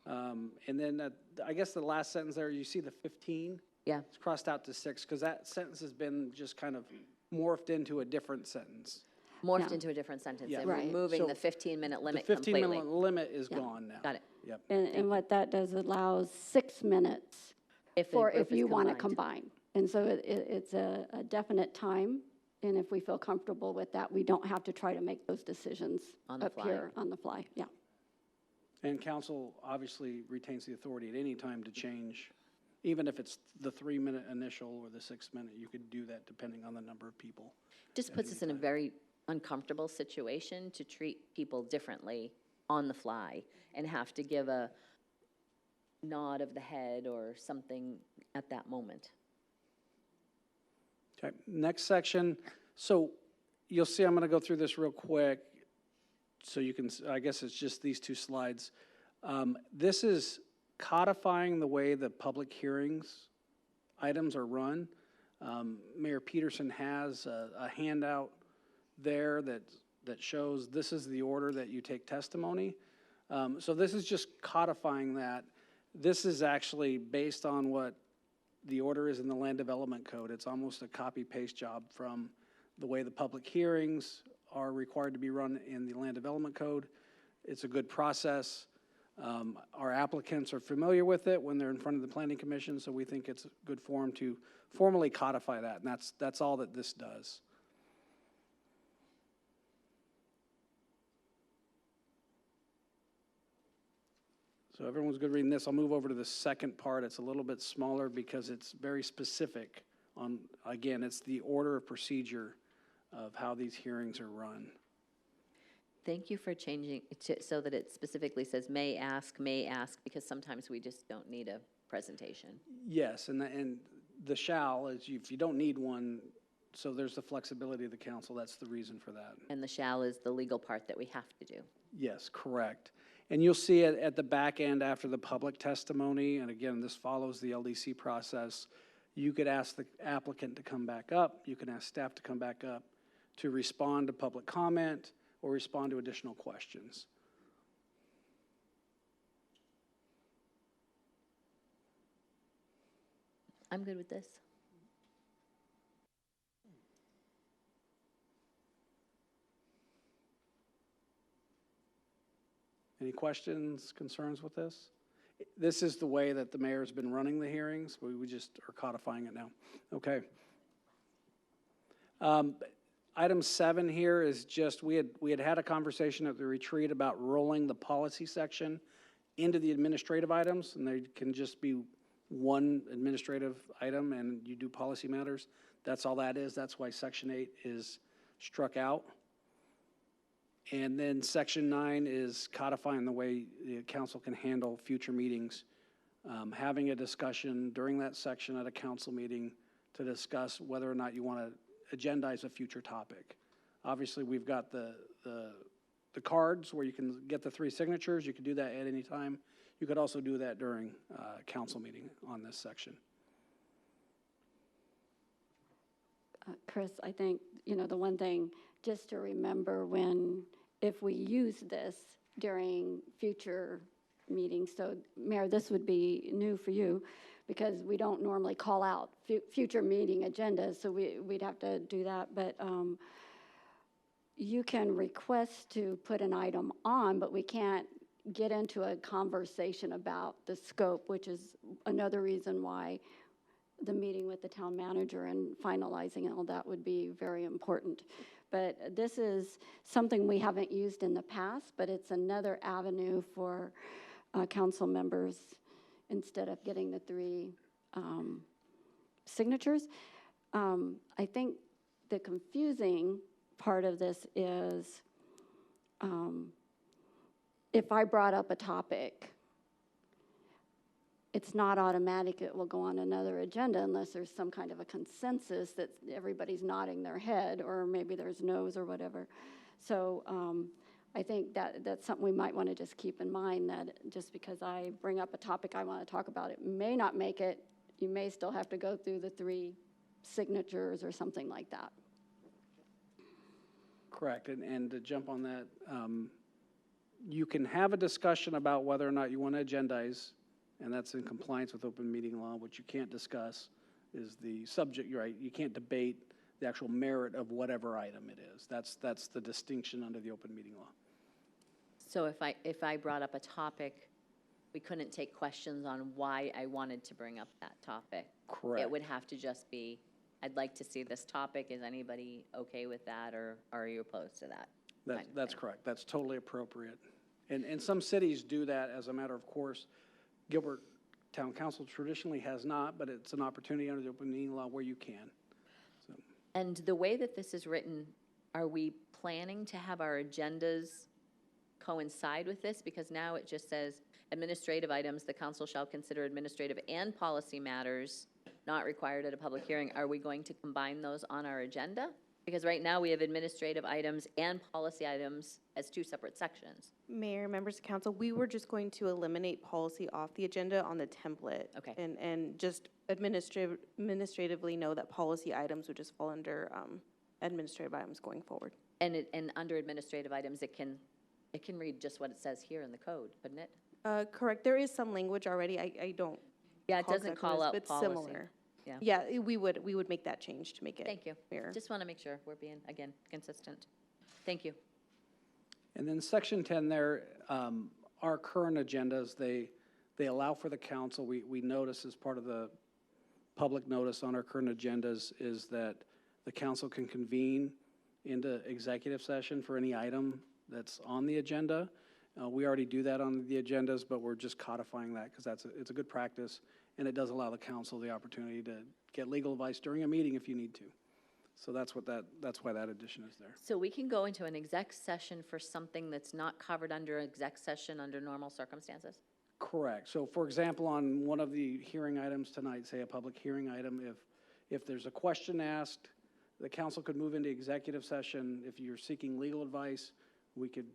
and then I guess the last sentence there, you see the 15? Yeah. It's crossed out to 6 because that sentence has been just kind of morphed into a different sentence. Morphed Yeah. into a different sentence Yeah. and Right. removing So the 15-minute limit The completely. 15-minute limit is Yeah. gone now. Got it. Yep. And what that does allows 6 minutes If the for group if is you want to combined. combine. And so it's a definite time. And if we feel comfortable with that, we don't have to try to make those decisions On the up fly. here on the fly. Yeah. And council obviously retains the authority at any time to change, even if it's the 3-minute initial or the 6-minute, you could do that depending on the number of people. Just puts us in a very uncomfortable situation to treat people differently on the fly and have to give a nod of the head or something at that moment. Okay, next section. So you'll see, I'm going to go through this real quick so you can, I guess it's just these 2 slides. This is codifying the way the public hearings items are run. Mayor Peterson has a handout there that shows this is the order that you take testimony. So this is just codifying that. This is actually based on what the order is in the Land Development Code. It's almost a copy-paste job from the way the public hearings are required to be run in the Land Development Code. It's a good process. Our applicants are familiar with it when they're in front of the Planning Commission, so we think it's a good form to formally codify that, and that's all that this does. So everyone's good reading this. I'll move over to the second part. It's a little bit smaller because it's very specific on, again, it's the order of procedure of how these hearings are run. Thank you for changing it so that it specifically says may ask, because sometimes we just don't need a presentation. Yes, and the shall is if you don't need one, so there's the flexibility of the council. That's the reason for that. And the shall is the legal part that we have to do. Yes, correct. And you'll see it at the back end after the public testimony, and again, this follows the LDC process. You could ask the applicant to come back up, you can ask staff to come back up to respond to public comment or respond to additional questions. I'm good with this. Any questions, concerns with this? This is the way that the mayor's been running the hearings. We just are codifying it now. Okay. Item 7 here is just, we had a conversation at the retreat about rolling the policy section into the administrative items, and they can just be one administrative item and you do policy matters. That's all that is. That's why Section 8 is struck out. And then Section 9 is codifying the way the council can handle future meetings. Having a discussion during that section at a council meeting to discuss whether or not you want to agendize a future topic. Obviously, we've got the cards where you can get the 3 signatures. You can do that at any time. You could also do that during a council meeting on this section. Chris, I think, the one thing just to remember if we use this during future meetings, so Mayor, this would be new for you because we don't normally call out future meeting agendas, so we'd have to do that, but you can request to put an item on, but we can't get into a conversation about the scope, which is another reason why the meeting with the town manager and finalizing all that would be very important. But this is something we haven't used in the past, but it's another avenue for council members instead of getting the 3 signatures. I think the confusing part of this is if I brought up a topic, it's not automatic it will go on another agenda unless there's some kind of a consensus that everybody's nodding their head or maybe there's no's or whatever. So I think that's something we might want to just keep in mind, that just because I bring up a topic I want to talk about, it may not make it. You may still have to go through the 3 signatures or something like that. Correct, and to jump on that, you can have a discussion about whether or not you want to agendize, and that's in compliance with open meeting law. What you can't discuss is the subject, right? You can't debate the actual merit of whatever item it is. That's the distinction under the open meeting law. So if I brought up a topic, we couldn't take questions on why I wanted to bring up that topic. Correct. It would have to just be, I'd like to see this topic. Is anybody okay with that, or are you opposed to that? That's correct. That's totally appropriate. And some cities do that as a matter of course. Gilbert Town Council traditionally has not, but it's an opportunity under the open meeting law where you can. So. And the way that this is written, are we planning to have our agendas coincide with this? Because now it just says administrative items, the council shall consider administrative and policy matters not required at a public hearing. Are we going to combine those on our agenda? Because right now we have administrative items and policy items as 2 separate sections. Mayor, members of council, we were just going to eliminate policy off the agenda on the template. Okay. And just administratively know that policy items would just fall under administrative items going forward. And under administrative items, it can read just what it says here in the code, couldn't it? Correct. There is some language already. I don't. Yeah, it doesn't call out but policy. Similar. Yeah. Yeah, we would make that change to make it. Thank you. Fair. Just want to make sure we're being, again, consistent. Thank you. And then Section 10 there, our current agendas, they allow for the council. We notice as part of the public notice on our current agendas is that the council can convene into executive session for any item that's on the agenda. We already do that on the agendas, but we're just codifying that because it's a good practice, and it does allow the council the opportunity to get legal advice during a meeting if you need to. So that's why that addition is there. So we can go into an exec session for something that's not covered under exec session under normal circumstances? Correct. So for example, on one of the hearing items tonight, say a public hearing item, if there's a question asked, the council could move into executive session. If you're seeking legal advice, we could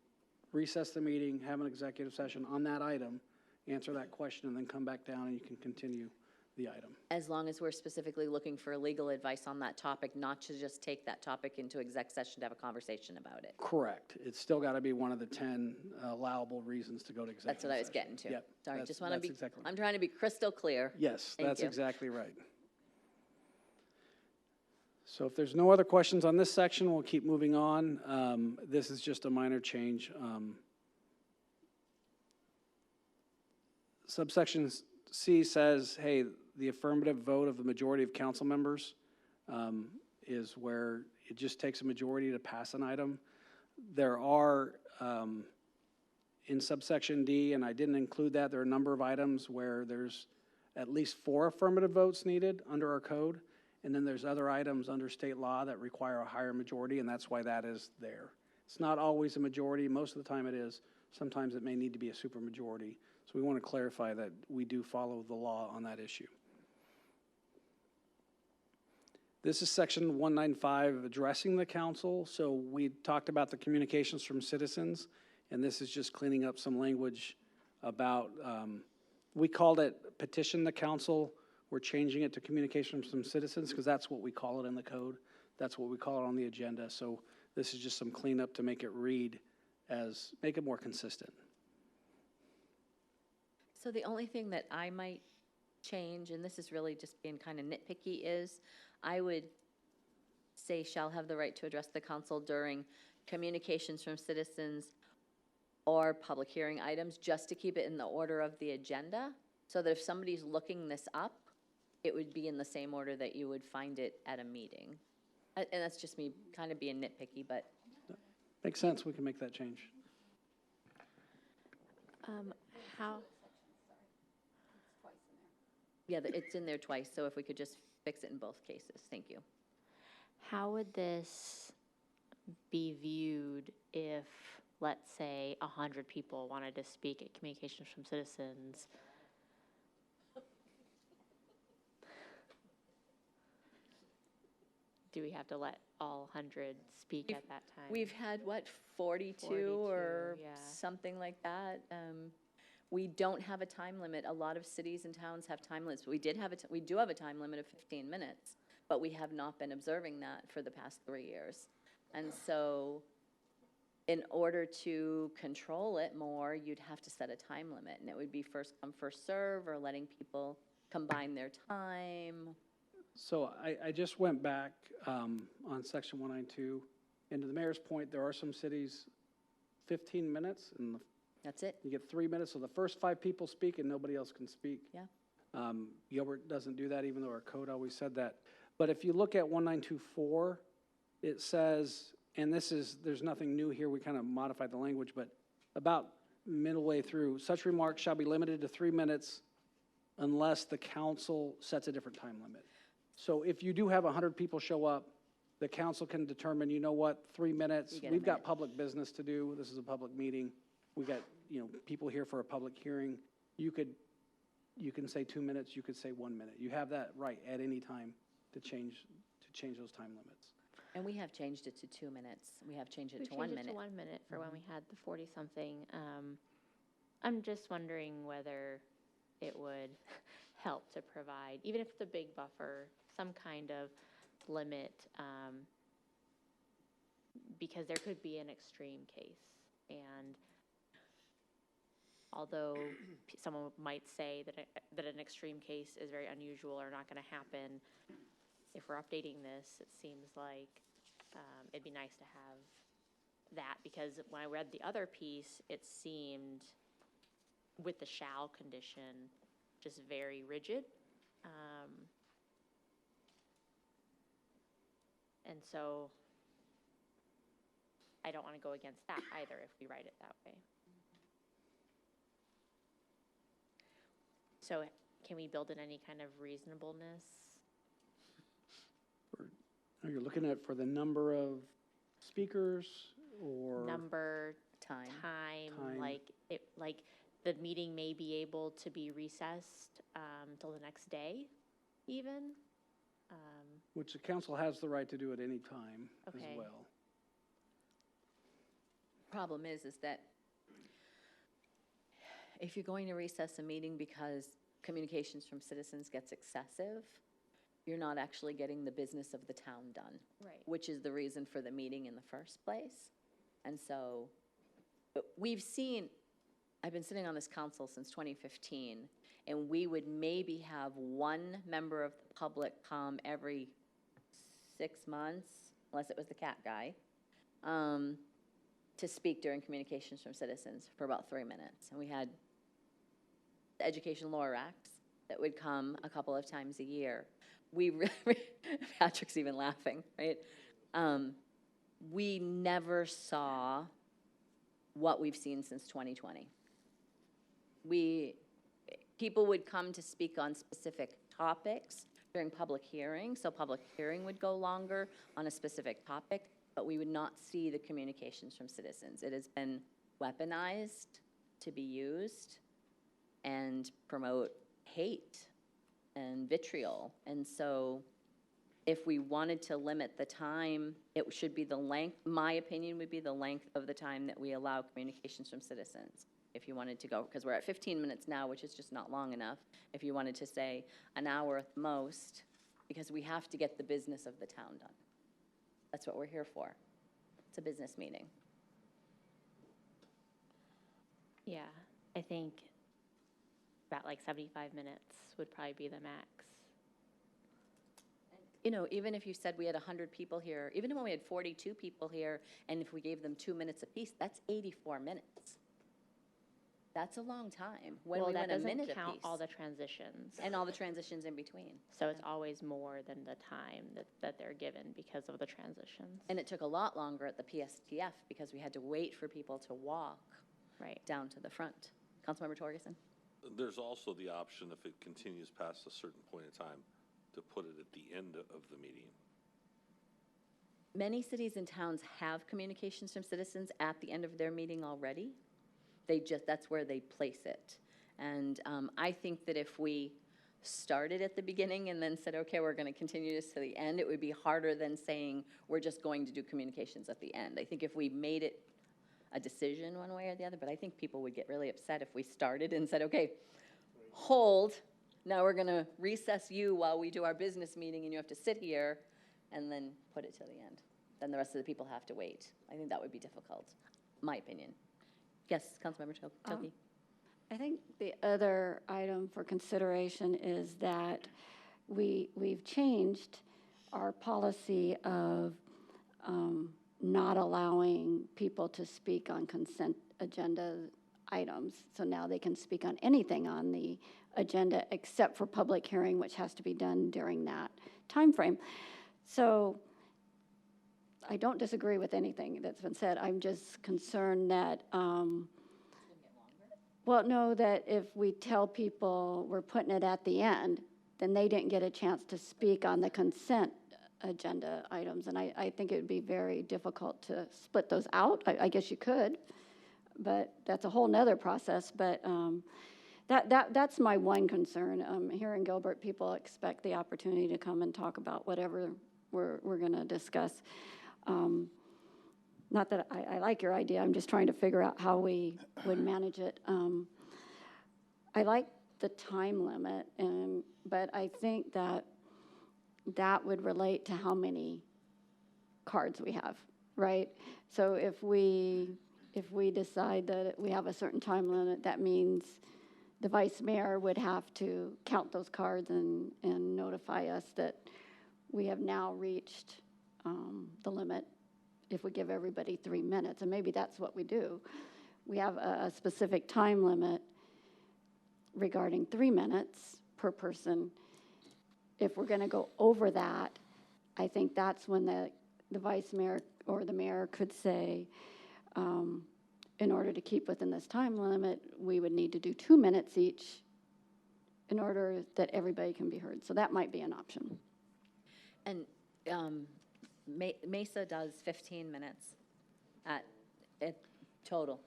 recess the meeting, have an executive session on that item, answer that question, and then come back down and you can continue the item. As long as we're specifically looking for legal advice on that topic, not to just take that topic into exec session to have a conversation about it. Correct. It's still got to be one of the 10 allowable reasons to go to executive That's what I was session. getting to. Yep. Sorry, just want to be, exactly right. I'm trying to be crystal clear. Yes, Thank that's you. exactly right. So if there's no other questions on this section, we'll keep moving on. This is just a minor change. Subsection C says, hey, the affirmative vote of the majority of council members is where it just takes a majority to pass an item. There are, in subsection D, and I didn't include that, there are a number of items where there's at least 4 affirmative votes needed under our code. And then there's other items under state law that require a higher majority, and that's why that is there. It's not always a majority. Most of the time it is. Sometimes it may need to be a supermajority. So we want to clarify that we do follow the law on that issue. This is section 195, addressing the council. So we talked about the communications from citizens, and this is just cleaning up some language about, we called it petition the council. We're changing it to communication from citizens because that's what we call it in the code. That's what we call it on the agenda. So this is just some cleanup to make it read as, make it more consistent. So the only thing that I might change, and this is really just being kind of nitpicky, is I would say shall have the right to address the council during communications from citizens or public hearing items, just to keep it in the order of the agenda, so that if somebody's looking this up, it would be in the same order that you would find it at a meeting. And that's just me kind of being nitpicky, but. Makes sense, we can make that change. How, Yeah, it's in there twice, so if we could just fix it in both cases, thank you. how would this be viewed if, let's say, 100 people wanted to speak at Communications from Citizens? Do we have to let all 100 speak at that time? We've had, what, 42 or yeah. something like that? We don't have a time limit. A lot of cities and towns have time limits. We do have a time limit of 15 minutes, but we have not been observing that for the past 3 years. And so in order to control it more, you'd have to set a time limit, and it would be first come, first serve, or letting people combine their time. So I just went back on section 192, and to the mayor's point, there are some cities, 15 minutes, and That's it. you get 3 minutes, so the first 5 people speak and nobody else can speak. Yeah. Gilbert doesn't do that, even though our code always said that. But if you look at 1924, it says, and there's nothing new here, we kind of modified the language, but about middle way through, such remarks shall be limited to 3 minutes unless the council sets a different time limit. So if you do have 100 people show up, the council can determine, you know what, 3 minutes, You get a we've got minute. public business to do, this is a public meeting, we got, people here for a public hearing, you can say 2 minutes, you could say 1 minute. You have that right at any time to change those time limits. And we have changed it to 2 minutes. We have changed it We to 1 changed it minute. to 1 minute for when we had the 40-something. I'm just wondering whether it would help to provide, even if it's a big buffer, some kind of limit, because there could be an extreme case. And although someone might say that an extreme case is very unusual or not going to happen, if we're updating this, it seems like it'd be nice to have that, because when I read the other piece, it seemed, with the shall condition, just very rigid. And so I don't want to go against that either if we write it that way. So can we build in any kind of reasonableness? You're looking at for the number of speakers or? Number, Time. Time. like the meeting may be able to be recessed till the next day even? Which the council has the right to do at any time as Okay. well. Problem is that if you're going to recess a meeting because communications from citizens gets excessive, you're not actually getting the business of the town done. Right. Which is the reason for the meeting in the first place. And so we've seen, I've been sitting on this council since 2015, and we would maybe have one member of the public come every 6 months, unless it was the cat guy, to speak during communications from citizens for about 3 minutes. And we had the Education Lorax that would come a couple of times a year. We really, Patrick's even laughing, right? We never saw what we've seen since 2020. people would come to speak on specific topics during public hearing, so public hearing would go longer on a specific topic, but we would not see the communications from citizens. It has been weaponized to be used and promote hate and vitriol. And so if we wanted to limit the time, it should be the length, my opinion would be the length of the time that we allow communications from citizens. If you wanted to go, because we're at 15 minutes now, which is just not long enough. If you wanted to say an hour at the most, because we have to get the business of the town done. That's what we're here for. It's a business meeting. Yeah, I think about like 75 minutes would probably be the max. You know, even if you said we had 100 people here, even when we had 42 people here, and if we gave them 2 minutes apiece, that's 84 minutes. That's a long time. When Well, we that went a doesn't minute count apiece. all the transitions. And all the transitions in between. So it's always more than the time that they're given because of the transitions. And it took a lot longer at the PSTF because we had to wait for people to walk Right. down to the front. Councilmember Torgerson? There's also the option, if it continues past a certain point in time, to put it at the end of the meeting. Many cities and towns have communications from citizens at the end of their meeting already. That's where they place it. And I think that if we started at the beginning and then said, okay, we're going to continue this to the end, it would be harder than saying we're just going to do communications at the end. I think if we made it a decision one way or the other, but I think people would get really upset if we started and said, okay, hold, now we're going to recess you while we do our business meeting and you have to sit here, and then put it to the end. Then the rest of the people have to wait. I think that would be difficult, my opinion. Yes, Councilmember Tilke. I think the other item for consideration is that we've changed our policy of not allowing people to speak on consent agenda items. So now they can speak on anything on the agenda except for public hearing, which has to be done during that time frame. So I don't disagree with anything that's been said. I'm just concerned that, well, no, that if we tell people we're putting it at the end, then they didn't get a chance to speak on the consent agenda items. And I think it would be very difficult to split those out. I guess you could, but that's a whole nother process. But that's my one concern. Here in Gilbert, people expect the opportunity to come and talk about whatever we're going to discuss. Not that I like your idea, I'm just trying to figure out how we would manage it. I like the time limit, but I think that would relate to how many cards we have, right? So if we decide that we have a certain time limit, that means the vice mayor would have to count those cards and notify us that we have now reached the limit if we give everybody 3 minutes, and maybe that's what we do. We have a specific time limit regarding 3 minutes per person. If we're going to go over that, I think that's when the vice mayor or the mayor could say, in order to keep within this time limit, we would need to do 2 minutes each in order that everybody can be heard. So that might be an option. And Mesa does 15 minutes at total.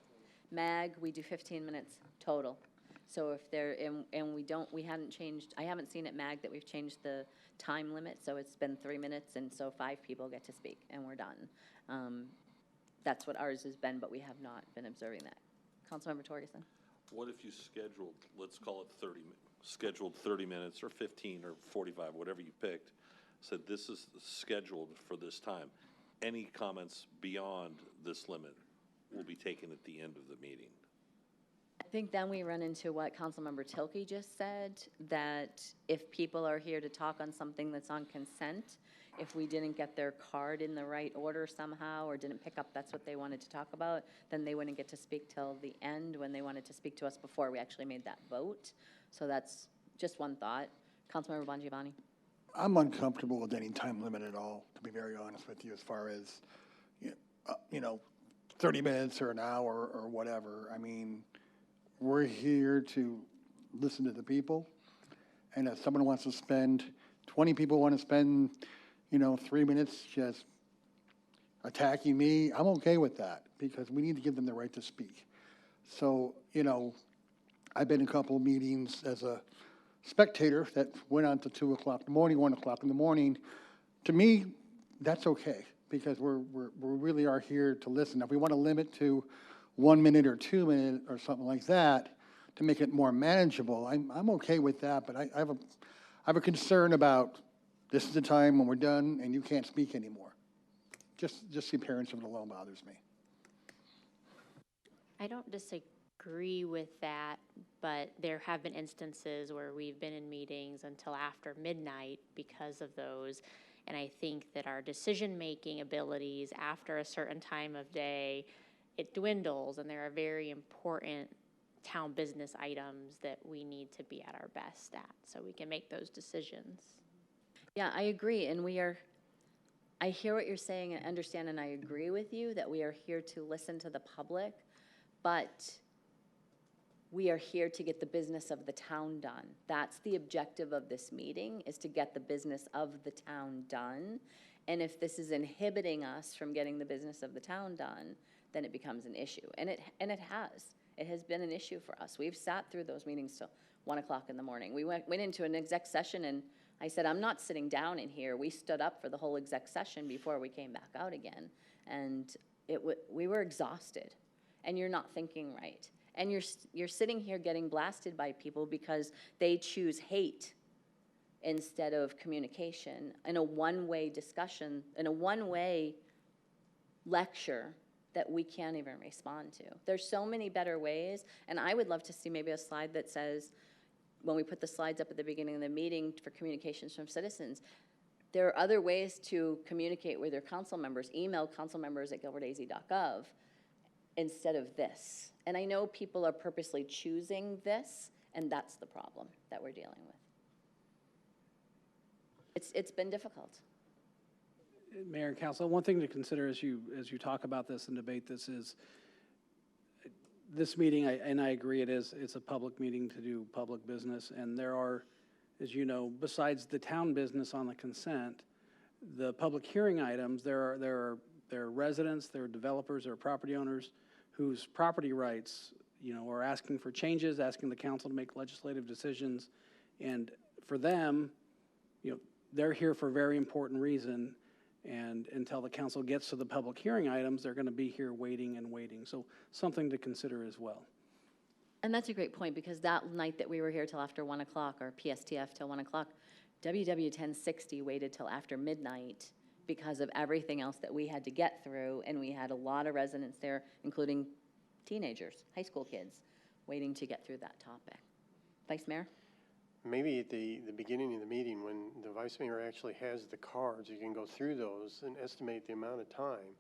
MAG, we do 15 minutes total. So if they're, and we hadn't changed, I haven't seen at MAG that we've changed the time limit, so it's been 3 minutes, and so 5 people get to speak, and we're done. That's what ours has been, but we have not been observing that. Councilmember Torgerson. What if you scheduled, let's call it scheduled 30 minutes or 15 or 45, whatever you picked, said this is scheduled for this time. Any comments beyond this limit will be taken at the end of the meeting. I think then we run into what Councilmember Tilke just said, that if people are here to talk on something that's on consent, if we didn't get their card in the right order somehow or didn't pick up that's what they wanted to talk about, then they wouldn't get to speak till the end when they wanted to speak to us before we actually made that vote. So that's just one thought. Councilmember Bongiovanni. I'm uncomfortable with any time limit at all, to be very honest with you, as far as, 30 minutes or an hour or whatever. I mean, we're here to listen to the people. And if someone wants to spend, 20 people want to spend, 3 minutes just attacking me, I'm okay with that, because we need to give them the right to speak. So, I've been in a couple of meetings as a spectator that went on to 2 o'clock in the morning, 1 o'clock in the morning. To me, that's okay, because we really are here to listen. If we want to limit to 1 minute or 2 minutes or something like that to make it more manageable, I'm okay with that. But I have a concern about this is the time when we're done and you can't speak anymore. Just the appearance of it alone bothers me. I don't disagree with that, but there have been instances where we've been in meetings until after midnight because of those. And I think that our decision-making abilities after a certain time of day, it dwindles, and there are very important town business items that we need to be at our best at, so we can make those decisions. Yeah, I agree, and I hear what you're saying and understand, and I agree with you that we are here to listen to the public, but we are here to get the business of the town done. That's the objective of this meeting, is to get the business of the town done. And if this is inhibiting us from getting the business of the town done, then it becomes an issue. And it has. It has been an issue for us. We've sat through those meetings till 1 o'clock in the morning. We went into an exec session, and I said, I'm not sitting down in here. We stood up for the whole exec session before we came back out again. And we were exhausted. And you're not thinking right. And you're sitting here getting blasted by people because they choose hate instead of communication in a one-way discussion, in a one-way lecture that we can't even respond to. There's so many better ways, and I would love to see maybe a slide that says, when we put the slides up at the beginning of the meeting for communications from citizens, there are other ways to communicate with your council members. Email councilmembers@gilbertaz.gov instead of this. And I know people are purposely choosing this, and that's the problem that we're dealing with. It's been difficult. Mayor and Council, one thing to consider as you talk about this and debate this is this meeting, and I agree it's a public meeting to do public business, and there are, as you know, besides the town business on the consent, the public hearing items, there are residents, there are developers, there are property owners whose property rights, are asking for changes, asking the council to make legislative decisions, and for them, they're here for a very important reason. And until the council gets to the public hearing items, they're going to be here waiting and waiting. So something to consider as well. And that's a great point, because that night that we were here till after 1 o'clock, or PSTF till 1 o'clock, WW 1060 waited till after midnight because of everything else that we had to get through, and we had a lot of residents there, including teenagers, high school kids, waiting to get through that topic. Vice Mayor? Maybe at the beginning of the meeting, when the vice mayor actually has the cards, you can go through those and estimate the amount of time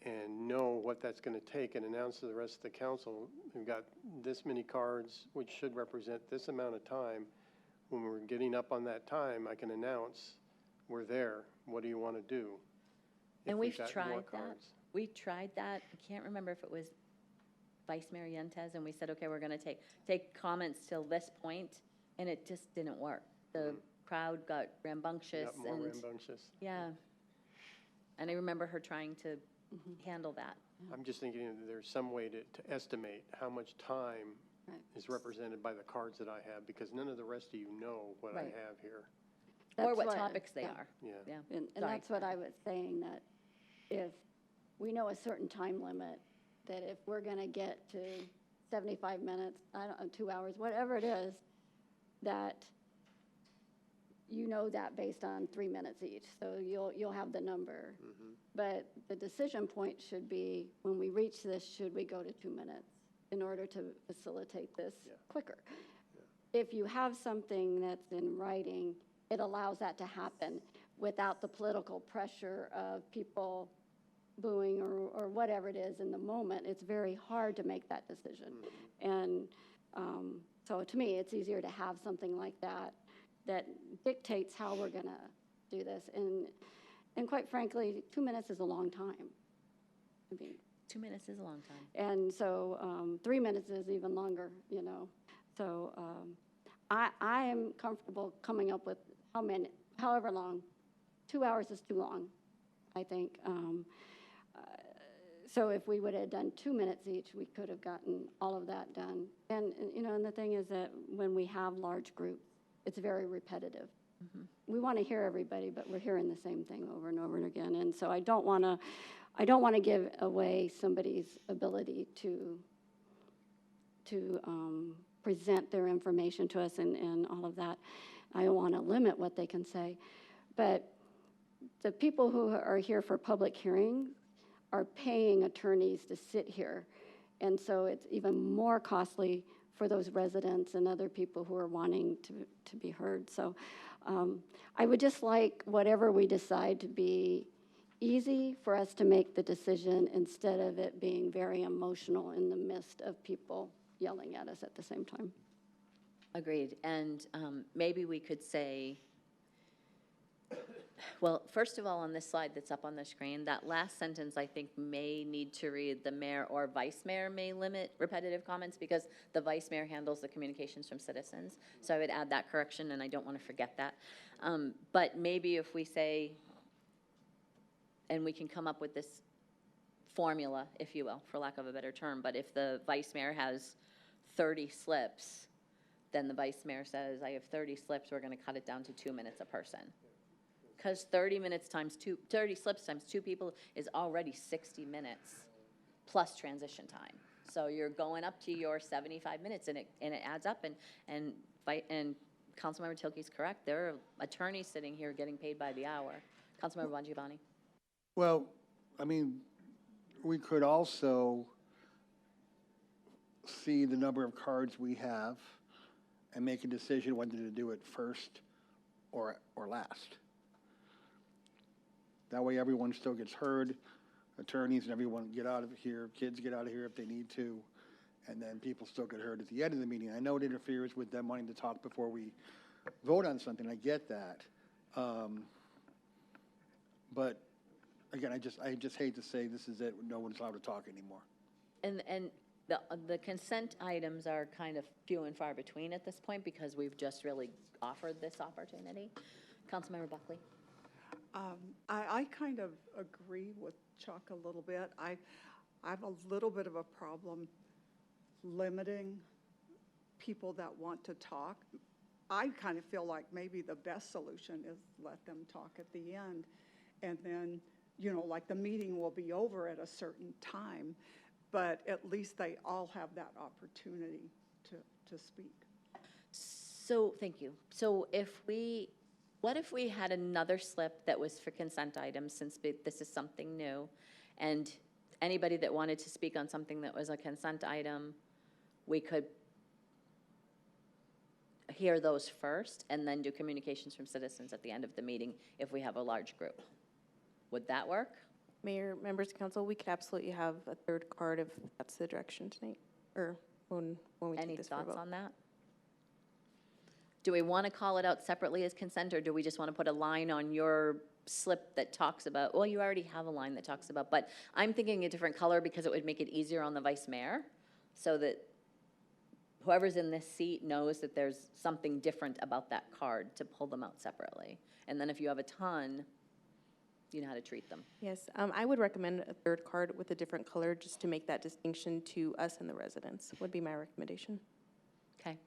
and know what that's going to take and announce to the rest of the council, we've got this many cards, which should represent this amount of time. When we're getting up on that time, I can announce, we're there. What do you want to do? And we've tried that. We tried that. I can't remember if it was Vice Mayor Yentez, and we said, okay, we're going to take comments till this point. And it just didn't work. The crowd got rambunctious. Got more rambunctious. Yeah. And I remember her trying to handle that. I'm just thinking that there's some way to estimate how much time is represented by the cards that I have, because none of the rest of you know what I have here. Or what topics they are. Yeah. And that's what I was saying, that if we know a certain time limit, that if we're going to get to 75 minutes, 2 hours, whatever it is, that that based on 3 minutes each, so you'll have the number. But the decision point should be, when we reach this, should we go to 2 minutes in order to facilitate this quicker? If you have something that's in writing, it allows that to happen without the political pressure of people booing or whatever it is in the moment. It's very hard to make that decision. And so to me, it's easier to have something like that dictates how we're going to do this. And quite frankly, 2 minutes is a long time. I mean, 2 minutes is a long time. and so 3 minutes is even longer, So I am comfortable coming up with however long. 2 hours is too long, I think. So if we would have done 2 minutes each, we could have gotten all of that done. And and the thing is that when we have large groups, it's very repetitive. We want to hear everybody, but we're hearing the same thing over and over and again. And so I don't want to give away somebody's ability to present their information to us and all of that. I don't want to limit what they can say. But the people who are here for public hearings are paying attorneys to sit here. And so it's even more costly for those residents and other people who are wanting to be heard. So I would just like whatever we decide to be easy for us to make the decision instead of it being very emotional in the midst of people yelling at us at the same time. Agreed. And maybe we could say, well, first of all, on this slide that's up on the screen, that last sentence, I think, may need to read, the mayor or vice mayor may limit repetitive comments, because the vice mayor handles the communications from citizens. So I would add that correction, and I don't want to forget that. But maybe if we say, and we can come up with this formula, if you will, for lack of a better term, but if the vice mayor has 30 slips, then the vice mayor says, I have 30 slips, we're going to cut it down to 2 minutes a person. Because 30 slips times 2 people is already 60 minutes plus transition time. So you're going up to your 75 minutes, and it adds up. And Councilmember Tilkey's correct. There are attorneys sitting here getting paid by the hour. Councilmember Bongiovanni. Well, I mean, we could also see the number of cards we have and make a decision whether to do it first or last. That way everyone still gets heard, attorneys and everyone get out of here, kids get out of here if they need to, and then people still get heard at the end of the meeting. I know it interferes with them wanting to talk before we vote on something, I get that. But again, I just hate to say this is it, no one's allowed to talk anymore. And the consent items are kind of few and far between at this point, because we've just really offered this opportunity. Councilmember Buckley. I kind of agree with Chuck a little bit. I have a little bit of a problem limiting people that want to talk. I kind of feel like maybe the best solution is let them talk at the end, and then, like the meeting will be over at a certain time, but at least they all have that opportunity to speak. So, thank you. So what if we had another slip that was for consent items, since this is something new, and anybody that wanted to speak on something that was a consent item, we could hear those first and then do communications from citizens at the end of the meeting if we have a large group. Would that work? Mayor, members of council, we could absolutely have a third card if that's the direction tonight, or when we take this for a vote. Any thoughts on that? Do we want to call it out separately as consent, or do we just want to put a line on your slip that talks about, well, you already have a line that talks about, but I'm thinking a different color because it would make it easier on the vice mayor, so that whoever's in this seat knows that there's something different about that card to pull them out separately. And then if you have a ton, you know how to treat them. Yes, I would recommend a third card with a different color, just to make that distinction to us and the residents, would be my recommendation. Okay.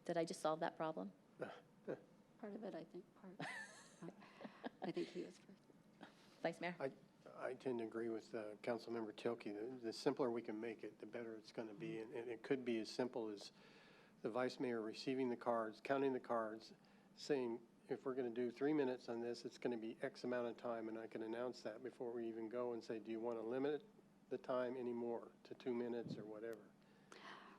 Did I just solve that problem? Part of it, I think, I think he was first. Vice Mayor? I tend to agree with Councilmember Tilkey. The simpler we can make it, the better it's going to be. And it could be as simple as the vice mayor receiving the cards, counting the cards, saying, if we're going to do 3 minutes on this, it's going to be X amount of time, and I can announce that before we even go and say, do you want to limit the time anymore to 2 minutes or whatever?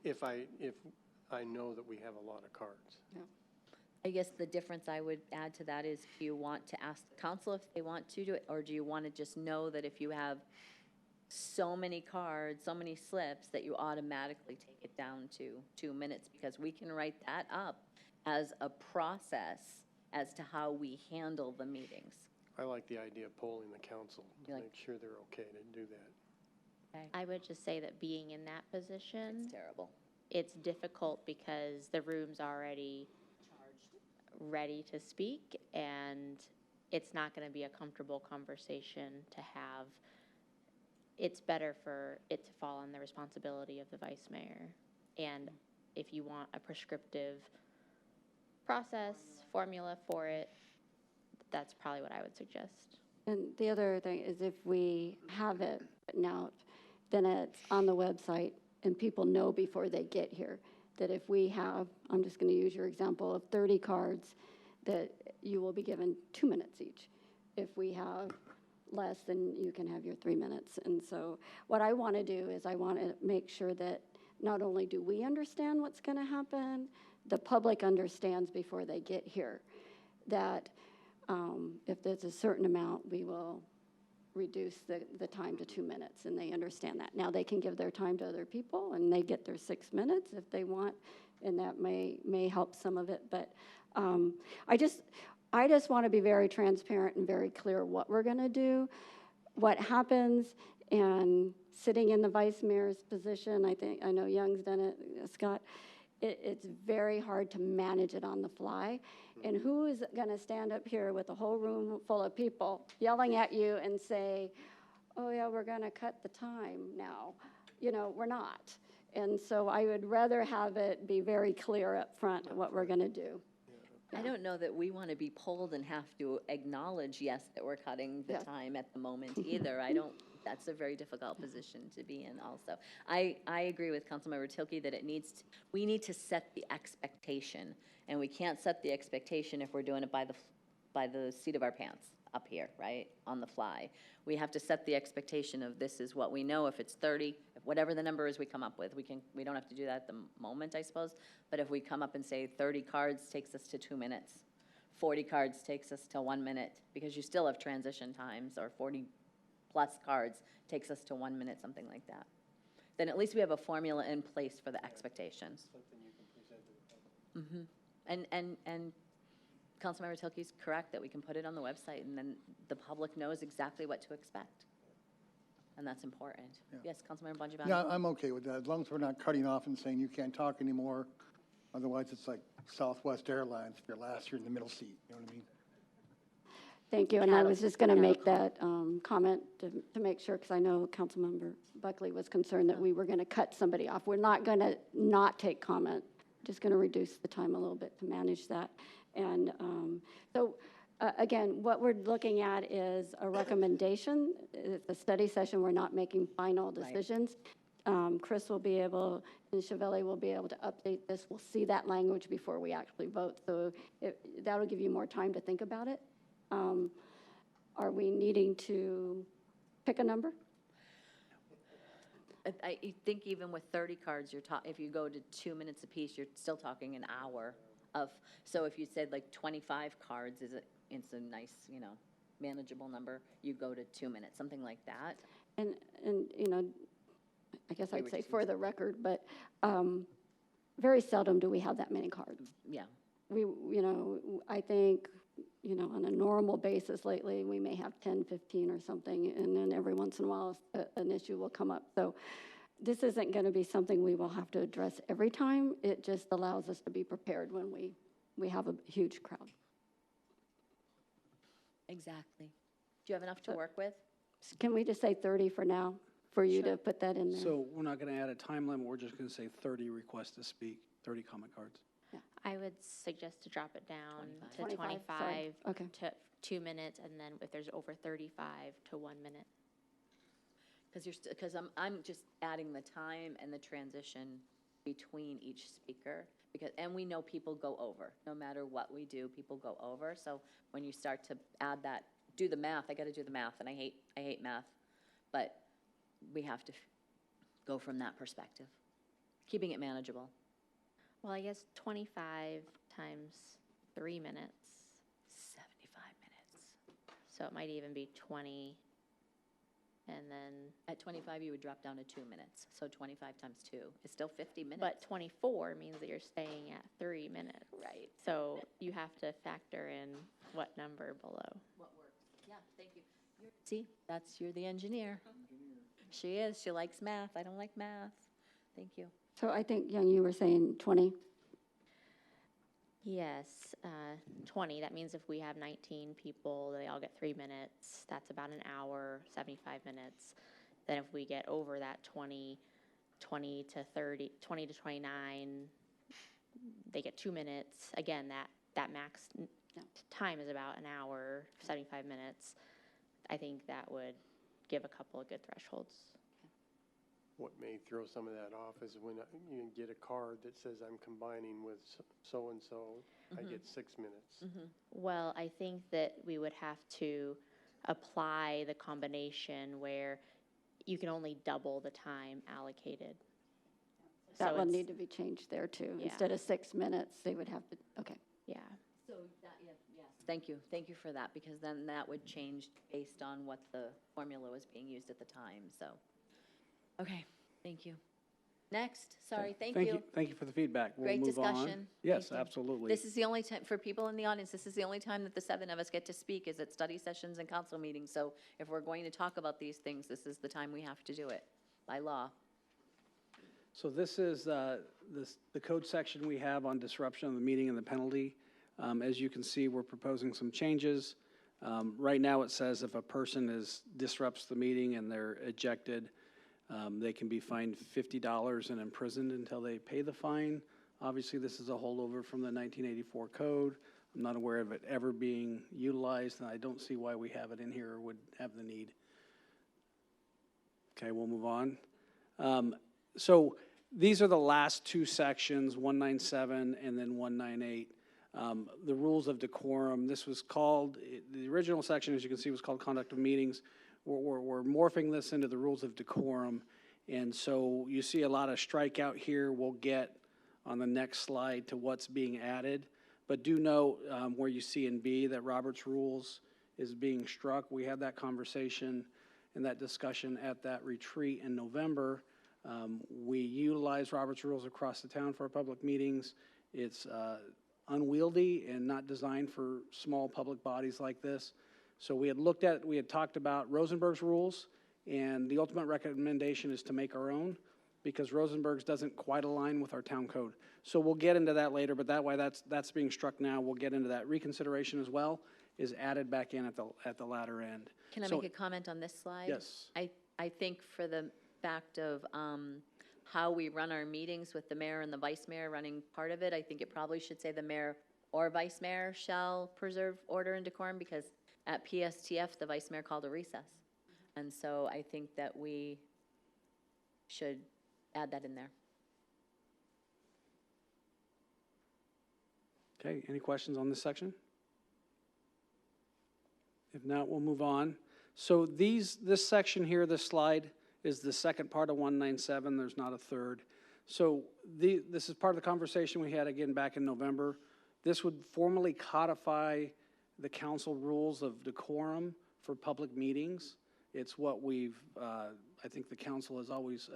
If I know that we have a lot of cards. Yeah. I guess the difference I would add to that is, do you want to ask the council if they want to do it, or do you want to just know that if you have so many cards, so many slips, that you automatically take it down to 2 minutes? Because we can write that up as a process as to how we handle the meetings. I like the idea of polling the council to make sure they're okay to do that. Okay. I would just say that being in that position, It's terrible. it's difficult because the room's already ready to speak, and it's not going to be a comfortable conversation to have. It's better for it to fall on the responsibility of the vice mayor. And if you want a prescriptive process, formula for it, that's probably what I would suggest. And the other thing is if we have it written out, then it's on the website and people know before they get here that if we have, I'm just going to use your example of 30 cards, that you will be given 2 minutes each. If we have less, then you can have your 3 minutes. And so what I want to do is I want to make sure that not only do we understand what's going to happen, the public understands before they get here, that if there's a certain amount, we will reduce the time to 2 minutes, and they understand that. Now, they can give their time to other people, and they get their 6 minutes if they want, and that may help some of it. But I just want to be very transparent and very clear what we're going to do, what happens, and sitting in the vice mayor's position, I know Young's done it, Scott, it's very hard to manage it on the fly. And who is going to stand up here with a whole room full of people yelling at you and say, oh yeah, we're going to cut the time now? You know, we're not. And so I would rather have it be very clear up front what we're going to do. I don't know that we want to be pulled and have to acknowledge, yes, that we're cutting the time at the moment either. That's a very difficult position to be in also. I agree with Councilmember Tilke that we need to set the expectation, and we can't set the expectation if we're doing it by the seat of our pants up here, right, on the fly. We have to set the expectation of this is what we know. If it's 30, whatever the number is we come up with, we don't have to do that at the moment, I suppose, but if we come up and say 30 cards takes us to 2 minutes, 40 cards takes us to 1 minute, because you still have transition times, or 40 plus cards takes us to 1 minute, something like that. Then at least we have a formula in place for the expectations. Something you can present to the public. And Councilmember Tilke's correct that we can put it on the website, and then the public knows exactly what to expect. And that's important. Yeah. Yes, Councilmember Bongiovanni? Yeah, I'm okay with that, as long as we're not cutting off and saying you can't talk anymore. Otherwise, it's like Southwest Airlines, if you're last, you're in the middle seat, you know what I mean? Thank you, and I was just going to make that comment to make sure, because I know Councilmember Buckley was concerned that we were going to cut somebody off. We're not going to not take comment, just going to reduce the time a little bit to manage that. And again, what we're looking at is a recommendation. It's a study session. We're not making final decisions. Right. Chris will be able, and Chevelle will be able to update this. We'll see that language before we actually vote, so that'll give you more time to think about it. Are we needing to pick a number? I think even with 30 cards, if you go to 2 minutes apiece, you're still talking an hour of, so if you said like 25 cards, it's a nice, manageable number, you go to 2 minutes, something like that. And I guess I'd say for the record, but very seldom do we have that many cards. Yeah. I think, on a normal basis lately, we may have 10, 15 or something, and then every once in a while an issue will come up. So this isn't going to be something we will have to address every time. It just allows us to be prepared when we have a huge crowd. Exactly. Do you have enough to work with? Can we just say 30 for now, for you to put that in there? So we're not going to add a time limit, we're just going to say 30 requests to speak, 30 comment cards. I would suggest to drop it down 25. to 25 Okay. to 2 minutes, and then if there's over 35 to 1 minute. Because I'm just adding the time and the transition between each speaker, and we know people go over. No matter what we do, people go over. So when you start to add that, do the math. I got to do the math, and I hate math, but we have to go from that perspective, keeping it manageable. Well, I guess 25 times 3 minutes. 75 minutes. So it might even be 20, and then. At 25, you would drop down to 2 minutes. So 25 times 2 is still 50 minutes. But 24 means that you're staying at 3 minutes. Right. So you have to factor in what number below. What works? Yeah, thank you. See, you're the engineer. She is. She likes math. I don't like math. Thank you. So I think, Young, you were saying 20? Yes, 20. That means if we have 19 people, they all get 3 minutes. That's about an hour, 75 minutes. Then if we get over that 20 to 30, 20 to 29, they get 2 minutes. Again, that max time is about an hour, 75 minutes. I think that would give a couple of good thresholds. What may throw some of that off is when you get a card that says I'm combining with so-and-so, I get 6 minutes. Well, I think that we would have to apply the combination where you can only double the time allocated. That So will it's- need to be changed there too. Yeah. Instead of 6 minutes, they would have to, okay. Yeah. So that, yes, thank you for that, because then that would change based on what the formula was being used at the time, so. Okay, thank you. Next, sorry, thank you. Thank you for the feedback. We'll Great move on. discussion. Yes, Thank you. absolutely. This is the only time, for people in the audience, this is the only time that the 7 of us get to speak is at study sessions and council meetings. So if we're going to talk about these things, this is the time we have to do it by law. So this is the code section we have on disruption of the meeting and the penalty. As you can see, we're proposing some changes. Right now, it says if a person disrupts the meeting and they're ejected, they can be fined $50 and imprisoned until they pay the fine. Obviously, this is a holdover from the 1984 code. I'm not aware of it ever being utilized, and I don't see why we have it in here or would have the need. Okay, we'll move on. So these are the last two sections, 197 and then 198. The rules of decorum, this was called, the original section, as you can see, was called conduct of meetings. We're morphing this into the rules of decorum. And so you see a lot of strikeout here. We'll get on the next slide to what's being added. But do note where you see in B that Robert's rules is being struck. We had that conversation and that discussion at that retreat in November. We utilize Robert's rules across the town for our public meetings. It's unwieldy and not designed for small public bodies like this. So we had talked about Rosenberg's rules, and the ultimate recommendation is to make our own because Rosenberg's doesn't quite align with our town code. So we'll get into that later, but that way that's being struck now. We'll get into that. Reconsideration as well is added back in at the latter end. Can I make a comment on this slide? Yes. I think for the fact of how we run our meetings with the mayor and the vice mayor running part of it, I think it probably should say the mayor or vice mayor shall preserve order and decorum, because at PSTF, the vice mayor called a recess. And so I think that we should add that in there. Okay, any questions on this section? If not, we'll move on. So this section here, this slide, is the second part of 197. There's not a third. So this is part of the conversation we had again back in November. This would formally codify the council rules of decorum for public meetings. It's what I think the council has always,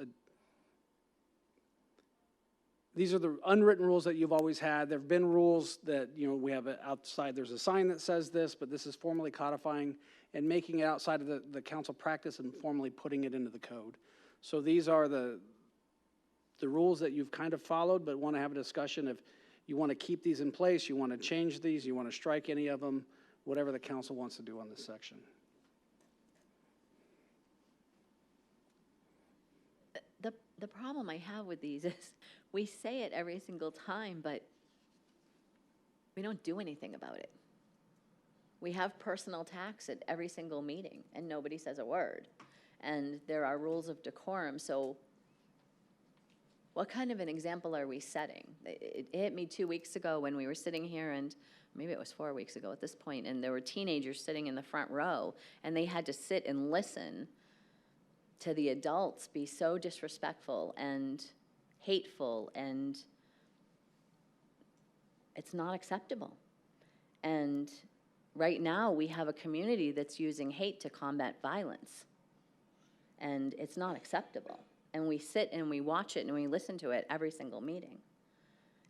these are the unwritten rules that you've always had. There have been rules that, we have outside, there's a sign that says this, but this is formally codifying and making it outside of the council practice and formally putting it into the code. So these are the rules that you've kind of followed, but want to have a discussion if you want to keep these in place, you want to change these, you want to strike any of them, whatever the council wants to do on this section. The problem I have with these is we say it every single time, but we don't do anything about it. We have personal tax at every single meeting, and nobody says a word. And there are rules of decorum, so what kind of an example are we setting? It hit me 2 weeks ago when we were sitting here, and maybe it was 4 weeks ago at this point, and there were teenagers sitting in the front row, and they had to sit and listen to the adults be so disrespectful and hateful, and it's not acceptable. And right now, we have a community that's using hate to combat violence, and it's not acceptable. And we sit and we watch it and we listen to it every single meeting.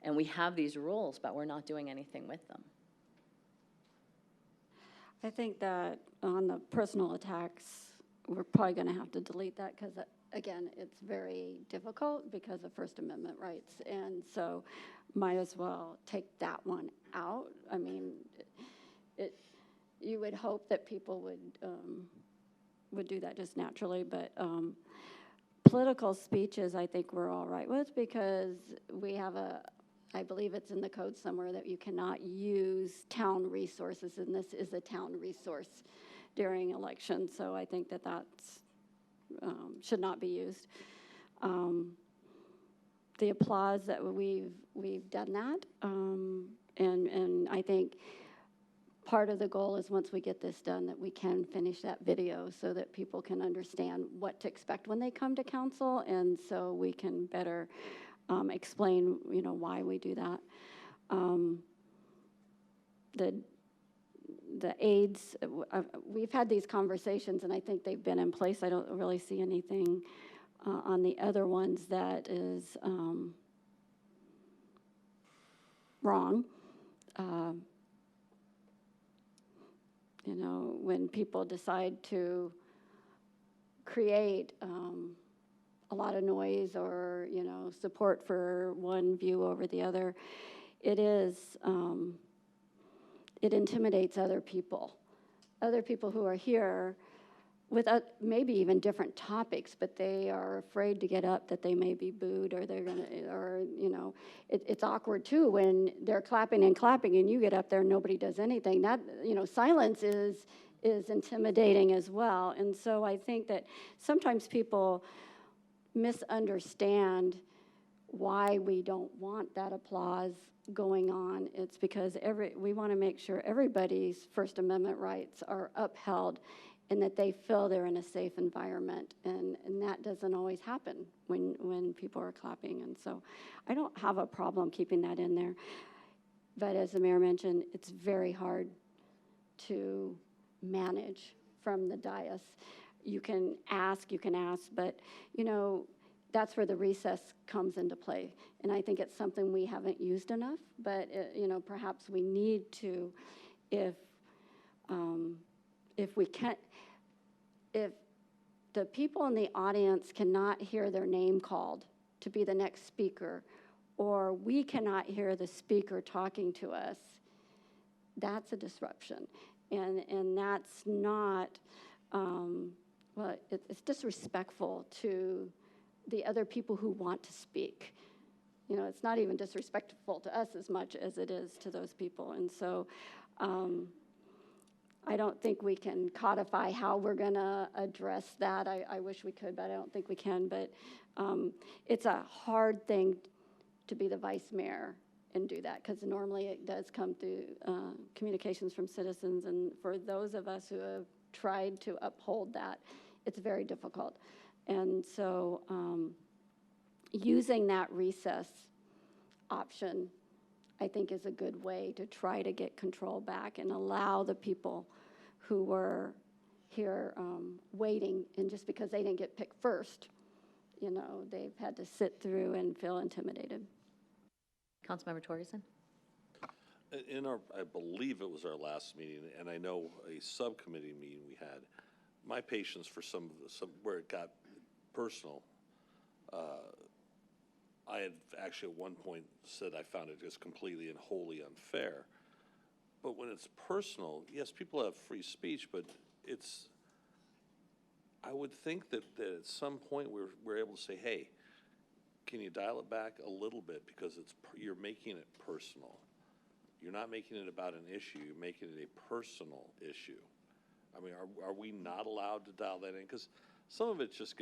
And we have these rules, but we're not doing anything with them. I think that on the personal attacks we're probably going to have to delete that because, again, it's very difficult because of First Amendment rights. And so might as well take that one out. I mean, you would hope that people would do that just naturally, but political speeches I think we're all right with because we have I believe it's in the code somewhere that you cannot use town resources, and this is a town resource during elections, so I think that's should not be used. The applause that we've done that, and I think part of the goal is once we get this done that we can finish that video so that people can understand what to expect when they come to council, and so we can better explain, why we do that. The aids, we've had these conversations, and I think they've been in place. I don't really see anything on the other ones that is wrong. When people decide to create a lot of noise or, support for one view over the other, it intimidates other people who are here with maybe even different topics, but they are afraid to get up that they may be booed or they're going to, or, it's awkward too when they're clapping and you get up there and nobody does anything. That, silence is intimidating as well. And so I think that sometimes people misunderstand why we don't want that applause going on. It's because we want to make sure everybody's First Amendment rights are upheld and that they feel they're in a safe environment. And that doesn't always happen when people are clapping. And so I don't have a problem keeping that in there. But as the mayor mentioned, it's very hard to manage from the dais. You can ask, but, that's where the recess comes into play. And I think it's something we haven't used enough, but, perhaps we need to, if we can't, if the people in the audience cannot hear their name called to be the next speaker, or we cannot hear the speaker talking to us, that's a disruption. And that's not, it's disrespectful to the other people who want to speak. It's not even disrespectful to us as much as it is to those people. And so I don't think we can codify how we're going to address that. I wish we could, but I don't think we can. But it's a hard thing to be the vice mayor and do that, because normally it does come through communications from citizens. And for those of us who have tried to uphold that, it's very difficult. And so using that recess option, I think, is a good way to try to get control back and allow the people who were here waiting, and just because they didn't get picked first, they've had to sit through and feel intimidated. Councilmember Torgerson? I believe it was our last meeting, and I know a subcommittee meeting we had, my patience for some where it got personal, I had actually at one point said I found it just completely and wholly unfair. But when it's personal, yes, people have free speech, but I would think that at some point we're able to say, hey, can you dial it back a little bit, because you're making it personal. You're not making it about an issue, you're making it a personal issue. I mean, are we not allowed to dial that in? Because some of it just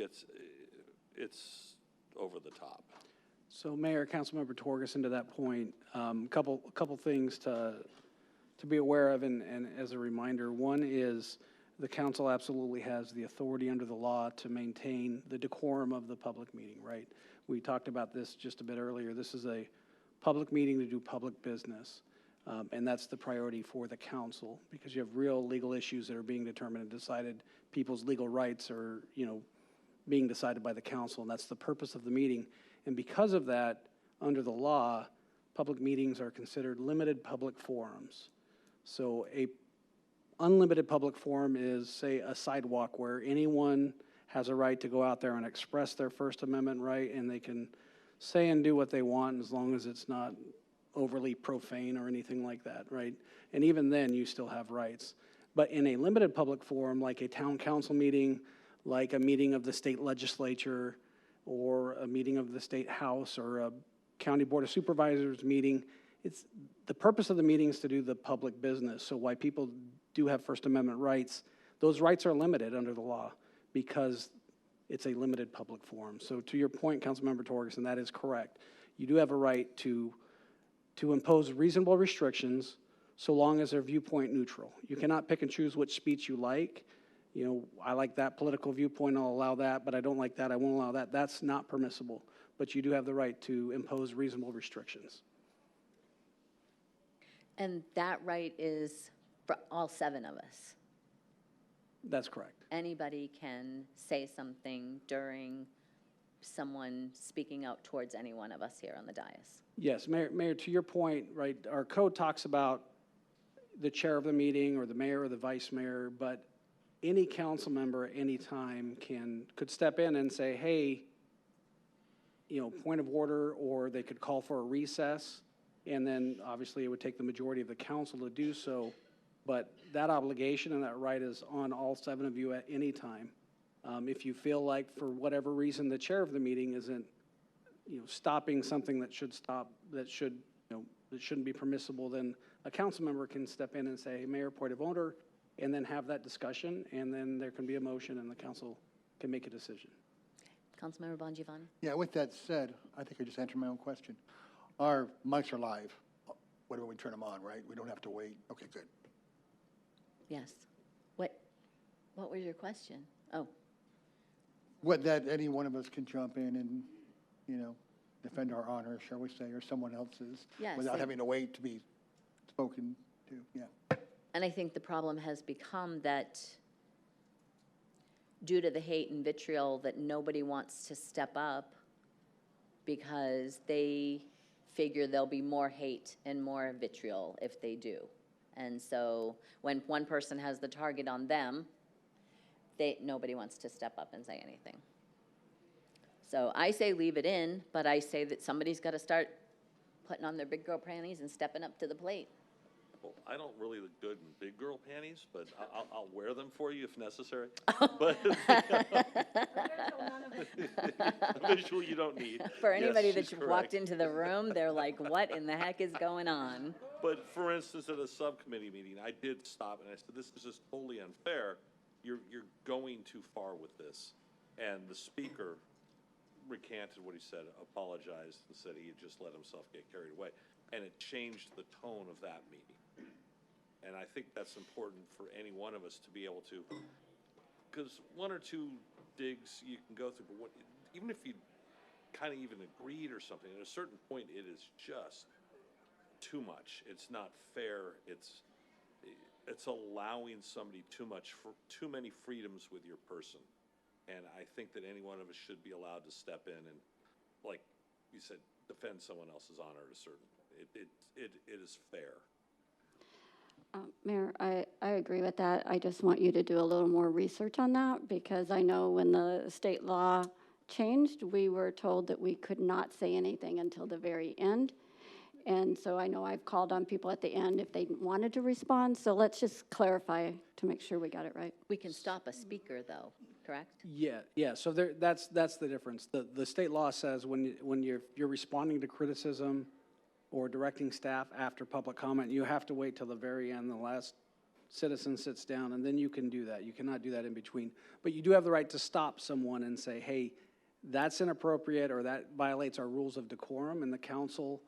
it's over the top. So Mayor, Councilmember Torgerson, to that point, couple things to be aware of, and as a reminder. One is the council absolutely has the authority under the law to maintain the decorum of the public meeting, right? We talked about this just a bit earlier. This is a public meeting to do public business, and that's the priority for the council, because you have real legal issues that are being determined and decided. People's legal rights are, being decided by the council, and that's the purpose of the meeting. And because of that, under the law, public meetings are considered limited public forums. So unlimited public forum is, say, a sidewalk where anyone has a right to go out there and express their First Amendment right, and they can say and do what they want as long as it's not overly profane or anything like that, right? And even then, you still have rights. But in a limited public forum, like a town council meeting, like a meeting of the state legislature, or a meeting of the state house, or a county board of supervisors meeting, the purpose of the meeting is to do the public business. So why people do have First Amendment rights, those rights are limited under the law because it's a limited public forum. So to your point, Councilmember Torgerson, that is correct. You do have a right to impose reasonable restrictions so long as they're viewpoint neutral. You cannot pick and choose which speech you like. You know, I like that political viewpoint, I'll allow that, but I don't like that, I won't allow that. That's not permissible. But you do have the right to impose reasonable restrictions. And that right is for all 7 of us. That's correct. Anybody can say something during someone speaking out towards any one of us here on the dais. Yes, Mayor, to your point, right, our code talks about the chair of the meeting or the mayor or the vice mayor, but any council member at any time could step in and say, hey, you know, point of order, or they could call for a recess, and then obviously it would take the majority of the council to do so. But that obligation and that right is on all 7 of you at any time. If you feel like for whatever reason the chair of the meeting isn't, you know, stopping something that shouldn't be permissible, then a council member can step in and say, hey, Mayor, point of order, and then have that discussion, and then there can be a motion and the council can make a decision. Councilmember Bongiovanni? Yeah, with that said, I think I just answered my own question. Our mics are live. Whenever we turn them on, right? We don't have to wait. Okay, good. Yes. What was your question? Oh. That any one of us can jump in and, you know, defend our honor, shall we say, or someone else's, Yes, without having to wait to be spoken to, yeah. And I think the problem has become that due to the hate and vitriol that nobody wants to step up because they figure there'll be more hate and more vitriol if they do. And so when one person has the target on them, nobody wants to step up and say anything. So I say leave it in, but I say that somebody's got to start putting on their big girl panties and stepping up to the plate. Well, I don't really look good in big girl panties, but I'll wear them for you if necessary. But a visual you don't need. For anybody Yes, that's she's walked correct. into the room, they're like, what in the heck is going on? But for instance, at a subcommittee meeting, I did stop and I said, this is just totally unfair. You're going too far with this. And the speaker recanted what he said, apologized, and said he had just let himself get carried away. And it changed the tone of that meeting. And I think that's important for any one of us to be able to, because 1 or 2 digs you can go through, but even if you kind of even agreed or something, at a certain point it is just too much. It's not fair. It's allowing somebody too many freedoms with your person. And I think that any one of us should be allowed to step in and, like you said, defend someone else's honor at a certain point. It is fair. Mayor, I agree with that. I just want you to do a little more research on that, because I know when the state law changed, we were told that we could not say anything until the very end. And so I know I've called on people at the end if they wanted to respond. So let's just clarify to make sure we got it right. We can stop a speaker, though, correct? Yeah. So that's the difference. The state law says when you're responding to criticism or directing staff after public comment, you have to wait till the very end, the last citizen sits down, and then you can do that. You cannot do that in between. But you do have the right to stop someone and say, hey, that's inappropriate, or that violates our rules of decorum, and the council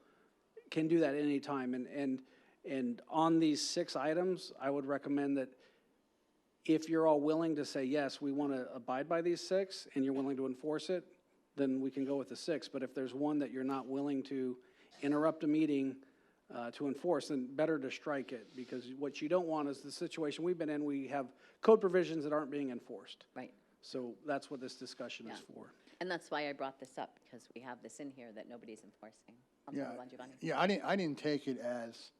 can do that at any time. And on these 6 items, I would recommend that if you're all willing to say, yes, we want to abide by these 6, and you're willing to enforce it, then we can go with the 6. But if there's one that you're not willing to interrupt a meeting to enforce, then better to strike it, because what you don't want is the situation we've been in. We have code provisions that aren't being enforced. Right. So that's what this discussion is for. And that's why I brought this up, because we have this in here that nobody's enforcing. Yeah, Councilmember Bongiovanni. yeah. I didn't take it as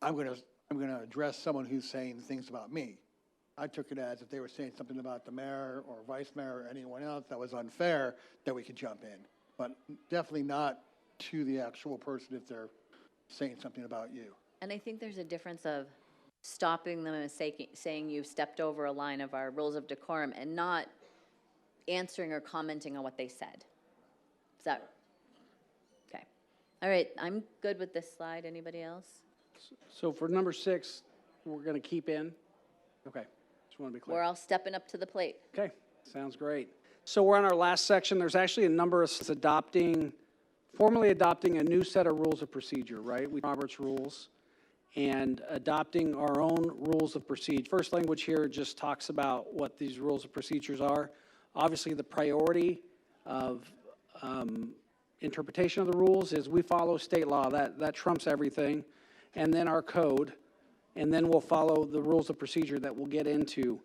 I'm going to I'm going to address someone who's saying things about me. I took it as if they were saying something about the mayor or vice mayor or anyone else that was unfair, that we could jump in. But definitely not to the actual person if they're saying something about you. And I think there's a difference of stopping them and saying you've stepped over a line of our rules of decorum and not answering or commenting on what they said. Is that, okay. All right, I'm good with this slide. Anybody else? So for number 6, we're going to keep in? Okay, just want to be clear. We're all stepping up to the plate. Okay, sounds great. So we're on our last section. There's actually a number of formally adopting a new set of rules of procedure, right? Robert's rules, and adopting our own rules of procedure. First language here just talks about what these rules of procedures are. Obviously, the priority of interpretation of the rules is we follow state law. That trumps everything. And then our code, and then we'll follow the rules of procedure that we'll get into.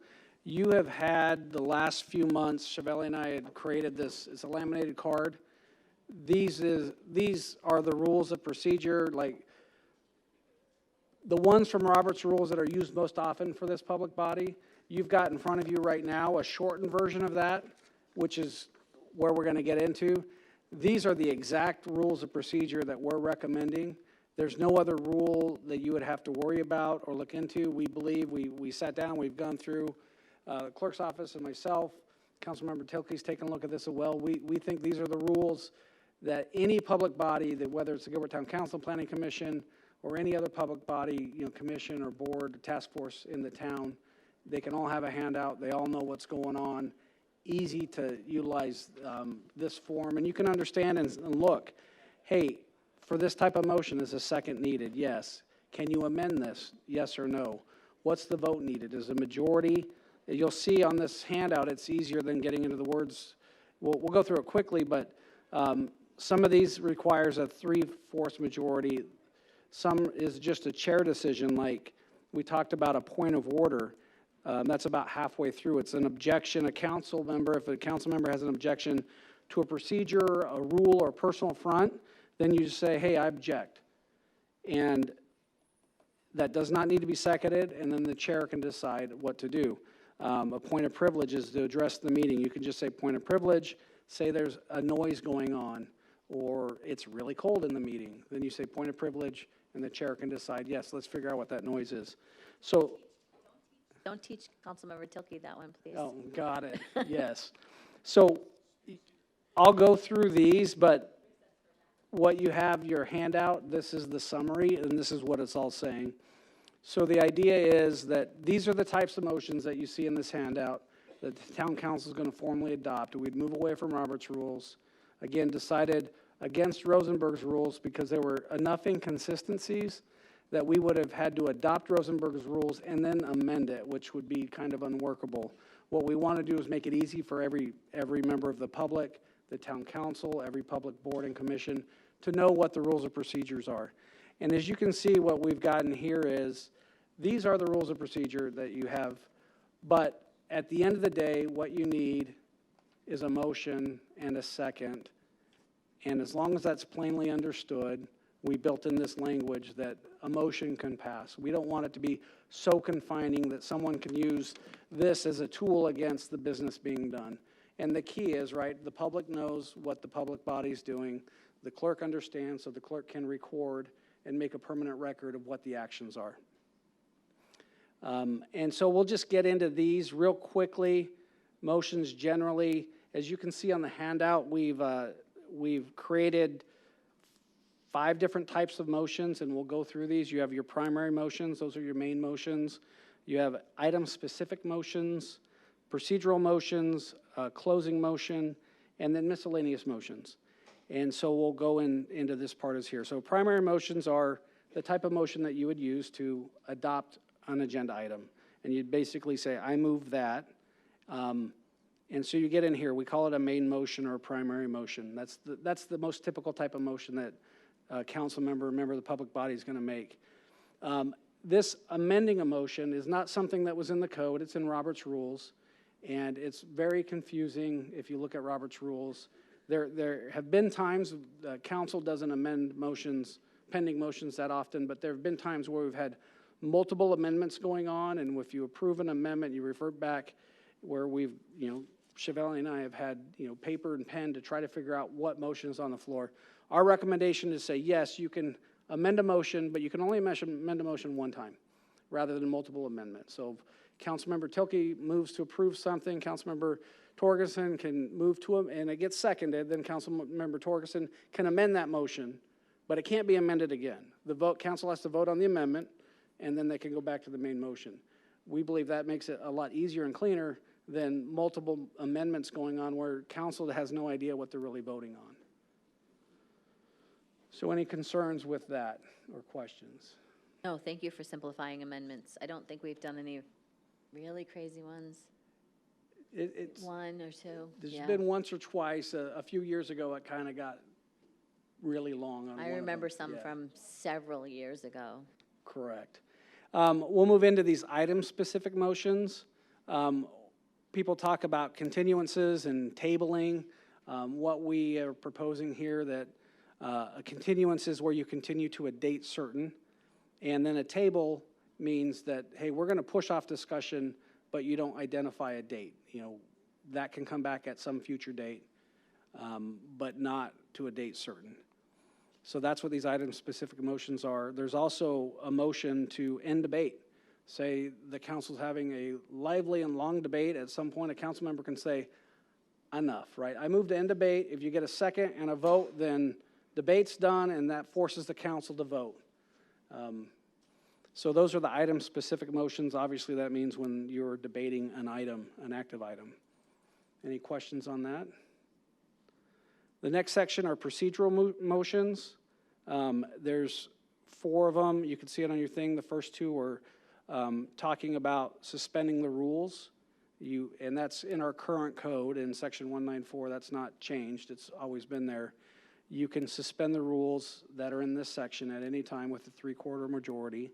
You have had the last few months, Chevelle and I had created this, it's a laminated card. These are the rules of procedure, like the ones from Robert's Rules that are used most often for this public body. You've got in front of you right now a shortened version of that, which is where we're going to get into. These are the exact rules of procedure that we're recommending. There's no other rule that you would have to worry about or look into. We believe, we sat down, we've gone through the clerk's office and myself, Councilmember Tilkey's taken a look at this as well. We think these are the rules that any public body, that whether it's the Gilbert Town Council, Planning Commission, or any other public body, commission or board, or task force in the town, they can all have a handout. They all know what's going on. Easy to utilize this form, and you can understand and look, hey, for this type of motion, is a second needed? Yes. Can you amend this? Yes or no? What's the vote needed? Is a majority? You'll see on this handout, it's easier than getting into the words. We'll go through it quickly, but some of these requires a 3/4 majority. Some is just a chair decision, like we talked about a point of order. That's about halfway through. It's an objection, a council member, if a council member has an objection to a procedure, a rule, or personal affront, then you just say, hey, I object. And that does not need to be seconded, and then the chair can decide what to do. A point of privilege is to address the meeting. You can just say point of privilege, say there's a noise going on, or it's really cold in the meeting. Then you say point of privilege, and the chair can decide, yes, let's figure out what that noise is. So, Don't teach Councilmember Tilkey that one, please. oh, got it, yes. So I'll go through these, but what you have, your handout, this is the summary, and this is what it's all saying. So the idea is that these are the types of motions that you see in this handout that the town council is going to formally adopt. We'd move away from Robert's Rules. Again, decided against Rosenberg's rules because there were enough inconsistencies that we would have had to adopt Rosenberg's rules and then amend it, which would be kind of unworkable. What we want to do is make it easy for every member of the public, the town council, every public board and commission to know what the rules of procedures are. And as you can see, what we've gotten here is, these are the rules of procedure that you have, but at the end of the day, what you need is a motion and a second. And as long as that's plainly understood, we built in this language that a motion can pass. We don't want it to be so confining that someone can use this as a tool against the business being done. And the key is, right, the public knows what the public body's doing. The clerk understands, so the clerk can record and make a permanent record of what the actions are. And so we'll just get into these real quickly. Motions generally, as you can see on the handout, we've created 5 different types of motions, and we'll go through these. You have your primary motions, those are your main motions. You have item-specific motions, procedural motions, closing motion, and then miscellaneous motions. And so we'll go into this part is here. So primary motions are the type of motion that you would use to adopt an agenda item. And you'd basically say, I move that. And so you get in here, we call it a main motion or a primary motion. That's the most typical type of motion that a council member of the public body is going to make. This amending a motion is not something that was in the code. It's in Robert's Rules. And it's very confusing if you look at Robert's Rules. There have been times council doesn't amend motions, pending motions that often, but there have been times where we've had multiple amendments going on, and if you approve an amendment, you revert back where we've, Chevelle and I have had, paper and pen to try to figure out what motion is on the floor. Our recommendation is say, yes, you can amend a motion, but you can only amend a motion one time, rather than multiple amendments. So if Councilmember Tilke moves to approve something, Councilmember Torgerson can move to him, and it gets seconded, then Councilmember Torgerson can amend that motion, but it can't be amended again. Council has to vote on the amendment, and then they can go back to the main motion. We believe that makes it a lot easier and cleaner than multiple amendments going on where council has no idea what they're really voting on. So any concerns with that or questions? No, thank you for simplifying amendments. I don't think we've done any really crazy ones. It's One or two. There's Yeah. been once or twice, a few years ago, it kind of got really long on one I of remember them. some Yeah, from several years ago. correct. We'll move into these item-specific motions. People talk about continuances and tabling. What we are proposing here, that a continuance is where you continue to a date certain, and then a table means that, hey, we're going to push off discussion, but you don't identify a date. That can come back at some future date, but not to a date certain. So that's what these item-specific motions are. There's also a motion to end debate. Say the council's having a lively and long debate. At some point, a council member can say, enough, right? I move to end debate. If you get a second and a vote, then debate's done, and that forces the council to vote. So those are the item-specific motions. Obviously, that means when you're debating an item, an active item. Any questions on that? The next section are procedural motions. There's 4 of them. You can see it on your thing. The first 2 are talking about suspending the rules. And that's in our current code in section 194. That's not changed. It's always been there. You can suspend the rules that are in this section at any time with a 3/4 majority.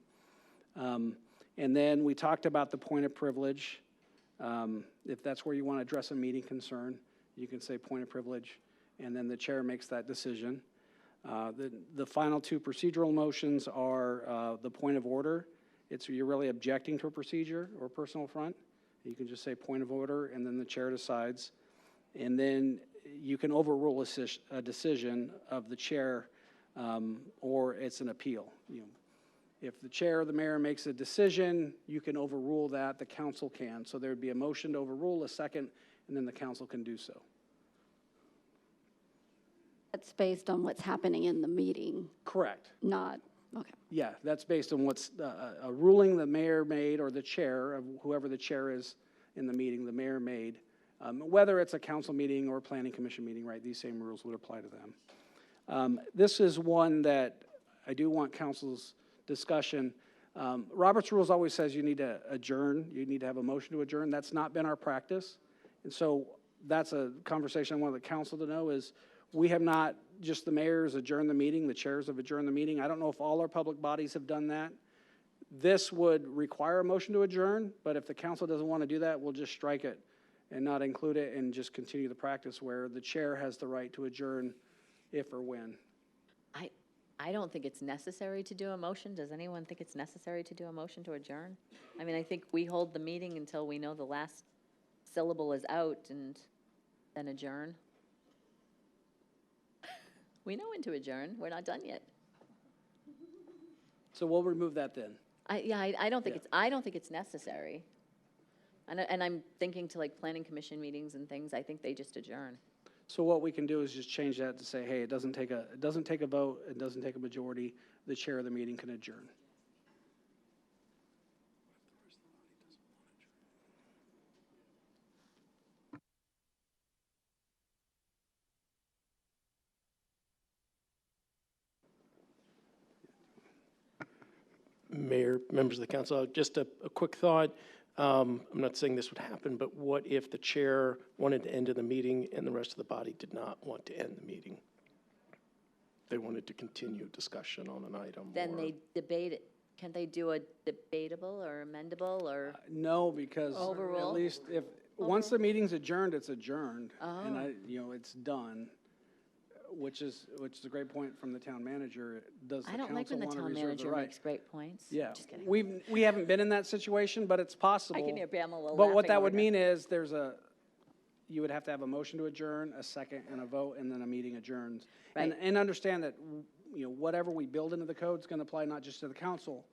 And then we talked about the point of privilege. If that's where you want to address a meeting concern, you can say point of privilege, and then the chair makes that decision. The final 2 procedural motions are the point of order. You're really objecting to a procedure or personal affront. You can just say point of order, and then the chair decides. And then you can overrule a decision of the chair, or it's an appeal. If the chair or the mayor makes a decision, you can overrule that, the council can. So there'd be a motion to overrule, a second, and then the council can do so. That's based on what's happening in the meeting, Correct. not, okay. Yeah, that's based on what's a ruling the mayor made, or the chair, of whoever the chair is in the meeting, the mayor made. Whether it's a council meeting or a planning commission meeting, right, these same rules would apply to them. This is one that I do want council's discussion. Robert's rules always says you need to adjourn, you need to have a motion to adjourn. That's not been our practice. And so that's a conversation I want the council to know is we have not, just the mayors adjourned the meeting, the chairs have adjourned the meeting. I don't know if all our public bodies have done that. This would require a motion to adjourn, but if the council doesn't want to do that, we'll just strike it and not include it and just continue the practice where the chair has the right to adjourn if or when. I don't think it's necessary to do a motion. Does anyone think it's necessary to do a motion to adjourn? I mean, I think we hold the meeting until we know the last syllable is out and then adjourn. We know when to adjourn. We're not done yet. So we'll remove that then. I don't think it's necessary. And I'm thinking to like planning commission meetings and things, I think they just adjourn. So what we can do is just change that to say, hey, it doesn't take a vote, it doesn't take a majority, the chair of the meeting can adjourn. Mayor, members of the council, just a quick thought. I'm not saying this would happen, but what if the chair wanted to end the meeting and the rest of the body did not want to end the meeting? They wanted to continue discussion on an item. Then they debate it. Can they do a debatable or amendable or? No, because Overrule? at least once the meeting's adjourned, it's adjourned. And Oh. it's done. which is a great point from the town manager. Does the I don't like council when the want to town reserve the manager right? makes great points. Yeah, Just kidding. we haven't been in that situation, but it's possible. I can hear Pamela laughing. But what that over would here. mean is you would have to have a motion to adjourn, a second, and a vote, and then a meeting adjourns. Right. And understand that, whatever we build into the code is going to apply not just to the council,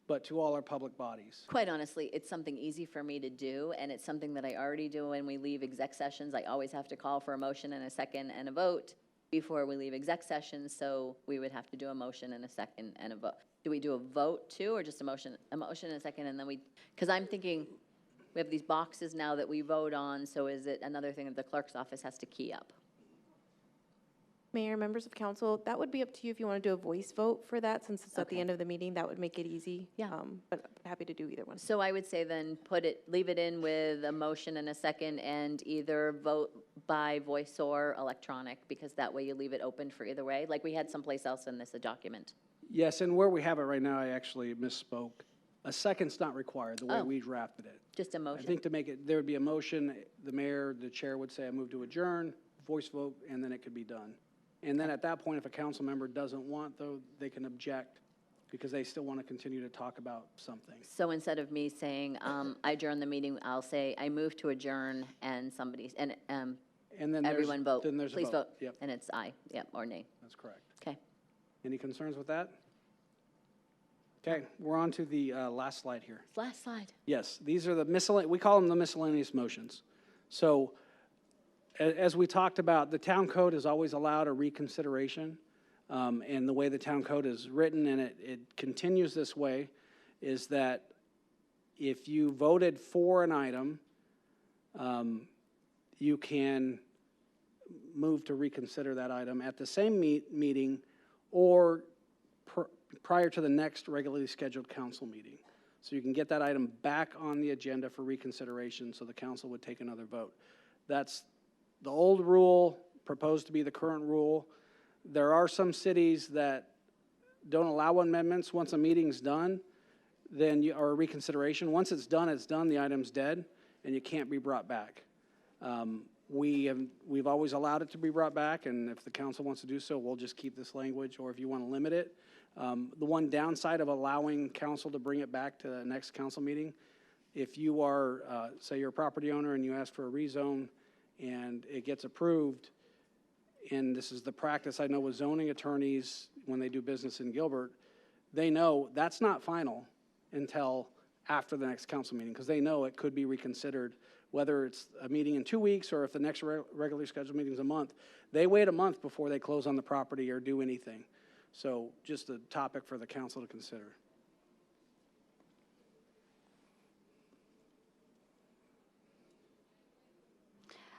but to all our public bodies. Quite honestly, it's something easy for me to do, and it's something that I already do when we leave exec sessions. I always have to call for a motion and a second and a vote before we leave exec sessions, so we would have to do a motion and a second and a vote. Do we do a vote too, or just a motion and a second, and then because I'm thinking, we have these boxes now that we vote on, so is it another thing that the clerk's office has to key up? Mayor, members of council, that would be up to you if you want to do a voice vote for that, since it's at the Okay. end of the meeting, that would make it easy. Yeah. But happy to do either one. So I would say then leave it in with a motion and a second, and either vote by voice or electronic, because that way you leave it open for either way, like we had someplace else in this document. Yes, and where we have it right now, I actually misspoke. A second's not required, the way Oh. we drafted it. Just a I motion. think to make it, there would be a motion, the mayor, the chair would say, I move to adjourn, voice vote, and then it could be done. And then at that point, if a council member doesn't want, though, they can object because they still want to continue to talk about something. So instead of me saying, I adjourn the meeting, I'll say, I move to adjourn, and And then there's, everyone vote. then there's a Please vote. Yep, And it's aye, yep, or nay. that's correct. Okay. Any concerns with that? Okay, we're on to the last slide here. Last slide. Yes, these are the we call them the miscellaneous motions. So as we talked about, the town code has always allowed a reconsideration. And the way the town code is written, and it continues this way, is that if you voted for an item, you can move to reconsider that item at the same meeting or prior to the next regularly scheduled council meeting. So you can get that item back on the agenda for reconsideration, so the council would take another vote. That's the old rule, proposed to be the current rule. There are some cities that don't allow amendments. Once a meeting's done, then or reconsideration, once it's done, the item's dead, and you can't be brought back. We've always allowed it to be brought back, and if the council wants to do so, we'll just keep this language, or if you want to limit it. The one downside of allowing council to bring it back to the next council meeting, if you are, say you're a property owner and you ask for a rezone and it gets approved, and this is the practice I know with zoning attorneys when they do business in Gilbert, they know that's not final until after the next council meeting, because they know it could be reconsidered, whether it's a meeting in 2 weeks or if the next regularly scheduled meeting is a month. They wait a month before they close on the property or do anything. So just a topic for the council to consider.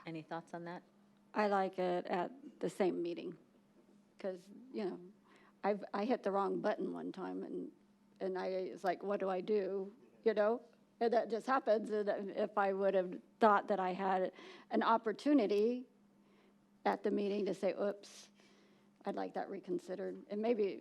Any thoughts on that? I like it at the same meeting, because, I hit the wrong button one time, and it's like, what do I do, And that just happens, and if I would have thought that I had an opportunity at the meeting to say, oops, I'd like that reconsidered, and maybe,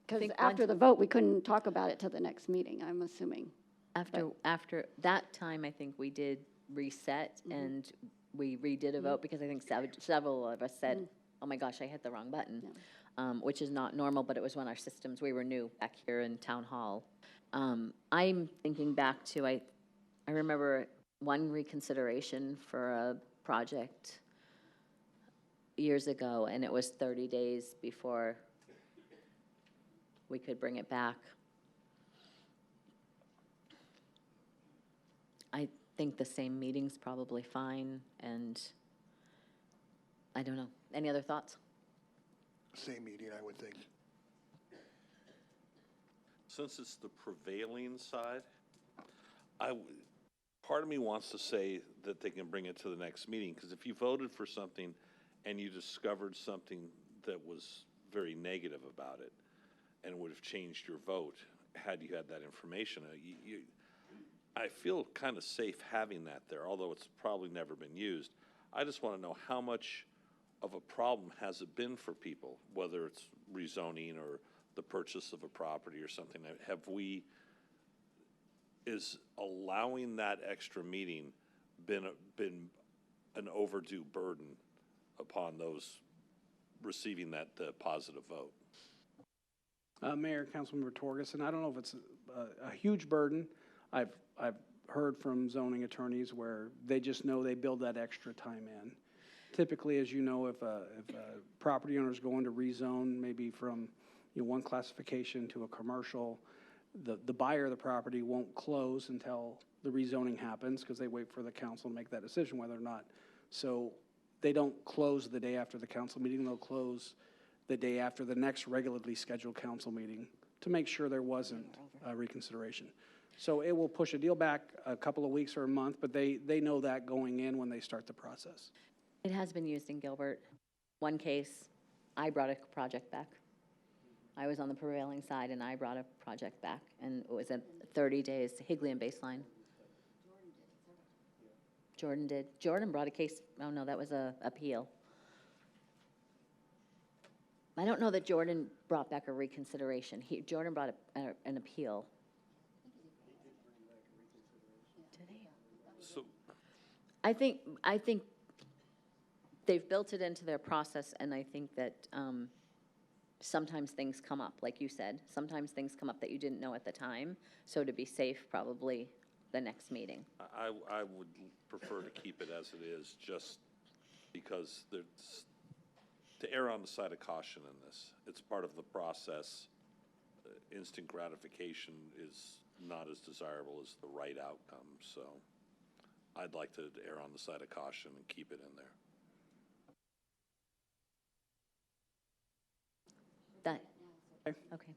because think after once- the vote, we couldn't talk about it till the next meeting, I'm assuming. After that time, I think we did reset and we redid a vote, because I think several of us said, oh my gosh, I hit the wrong button, which is not normal, but it was when our systems, we were new back here in town hall. I'm thinking back to, I remember one reconsideration for a project years ago, and it was 30 days before we could bring it back. I think the same meeting's probably fine, and I don't know. Any other thoughts? Same meeting, I would think. Since it's the prevailing side, part of me wants to say that they can bring it to the next meeting, because if you voted for something and you discovered something that was very negative about it and would have changed your vote had you had that information, I feel kind of safe having that there, although it's probably never been used. I just want to know how much of a problem has it been for people, whether it's rezoning or the purchase of a property or something. Is allowing that extra meeting been an overdue burden upon those receiving that positive vote. Mayor, Councilmember Torgerson, I don't know if it's a huge burden. I've heard from zoning attorneys where they just know they build that extra time in. Typically, as you know, if a property owner is going to rezone maybe from one classification to a commercial, the buyer of the property won't close until the rezoning happens because they wait for the council to make that decision whether or not. So they don't close the day after the council meeting. They'll close the day after the next regularly scheduled council meeting to make sure there wasn't a reconsideration. So it will push a deal back a couple of weeks or a month, but they know that going in when they start the process. It has been used in Gilbert. One case, I brought a project back. I was on the prevailing side, and I brought a project back, and it was at 30 days, Higley and Baseline. Jordan did. Jordan brought a case, oh no, that was a appeal. I don't know that Jordan brought back a reconsideration. Jordan brought an appeal. Did he? So, I think they've built it into their process, and I think that sometimes things come up, like you said. Sometimes things come up that you didn't know at the time. So to be safe, probably the next meeting. I would prefer to keep it as it is, just because there's, to err on the side of caution in this. It's part of the process. Instant gratification is not as desirable as the right outcome, so I'd like to err on the side of caution and keep it in there. Okay.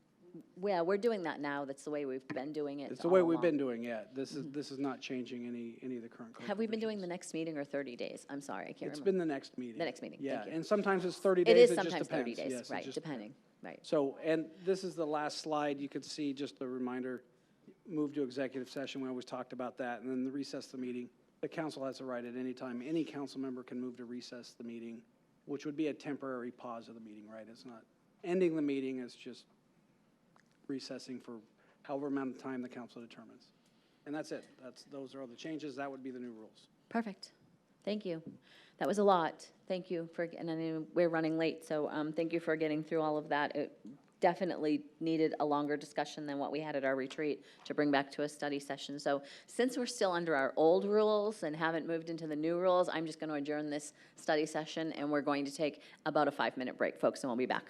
Well, we're doing that now. That's the way we've been doing it. It's the way we've been doing it. This is not changing any of the current code Have we been doing provisions. the next meeting or 30 days? I'm sorry, I can't remember. It's been the next meeting. The next meeting, Yeah, thank you. and sometimes it's 30 days. It is just sometimes 30 depends. days, Yes, it right, just depending, right. So, and this is the last slide. You could see just a reminder, move to executive session. We always talked about that. And then the recess the meeting. The council has a right at any time. Any council member can move to recess the meeting, which would be a temporary pause of the meeting, right? It's not ending the meeting. It's just recessing for however amount of time the council determines. And that's it. Those are all the changes. That would be the new rules. Perfect. Thank you. That was a lot. Thank you for, and I know we're running late, so thank you for getting through all of that. It definitely needed a longer discussion than what we had at our retreat to bring back to a study session. So since we're still under our old rules and haven't moved into the new rules, I'm just going to adjourn this study session, and we're going to take about a 5-minute break, folks, and we'll be back.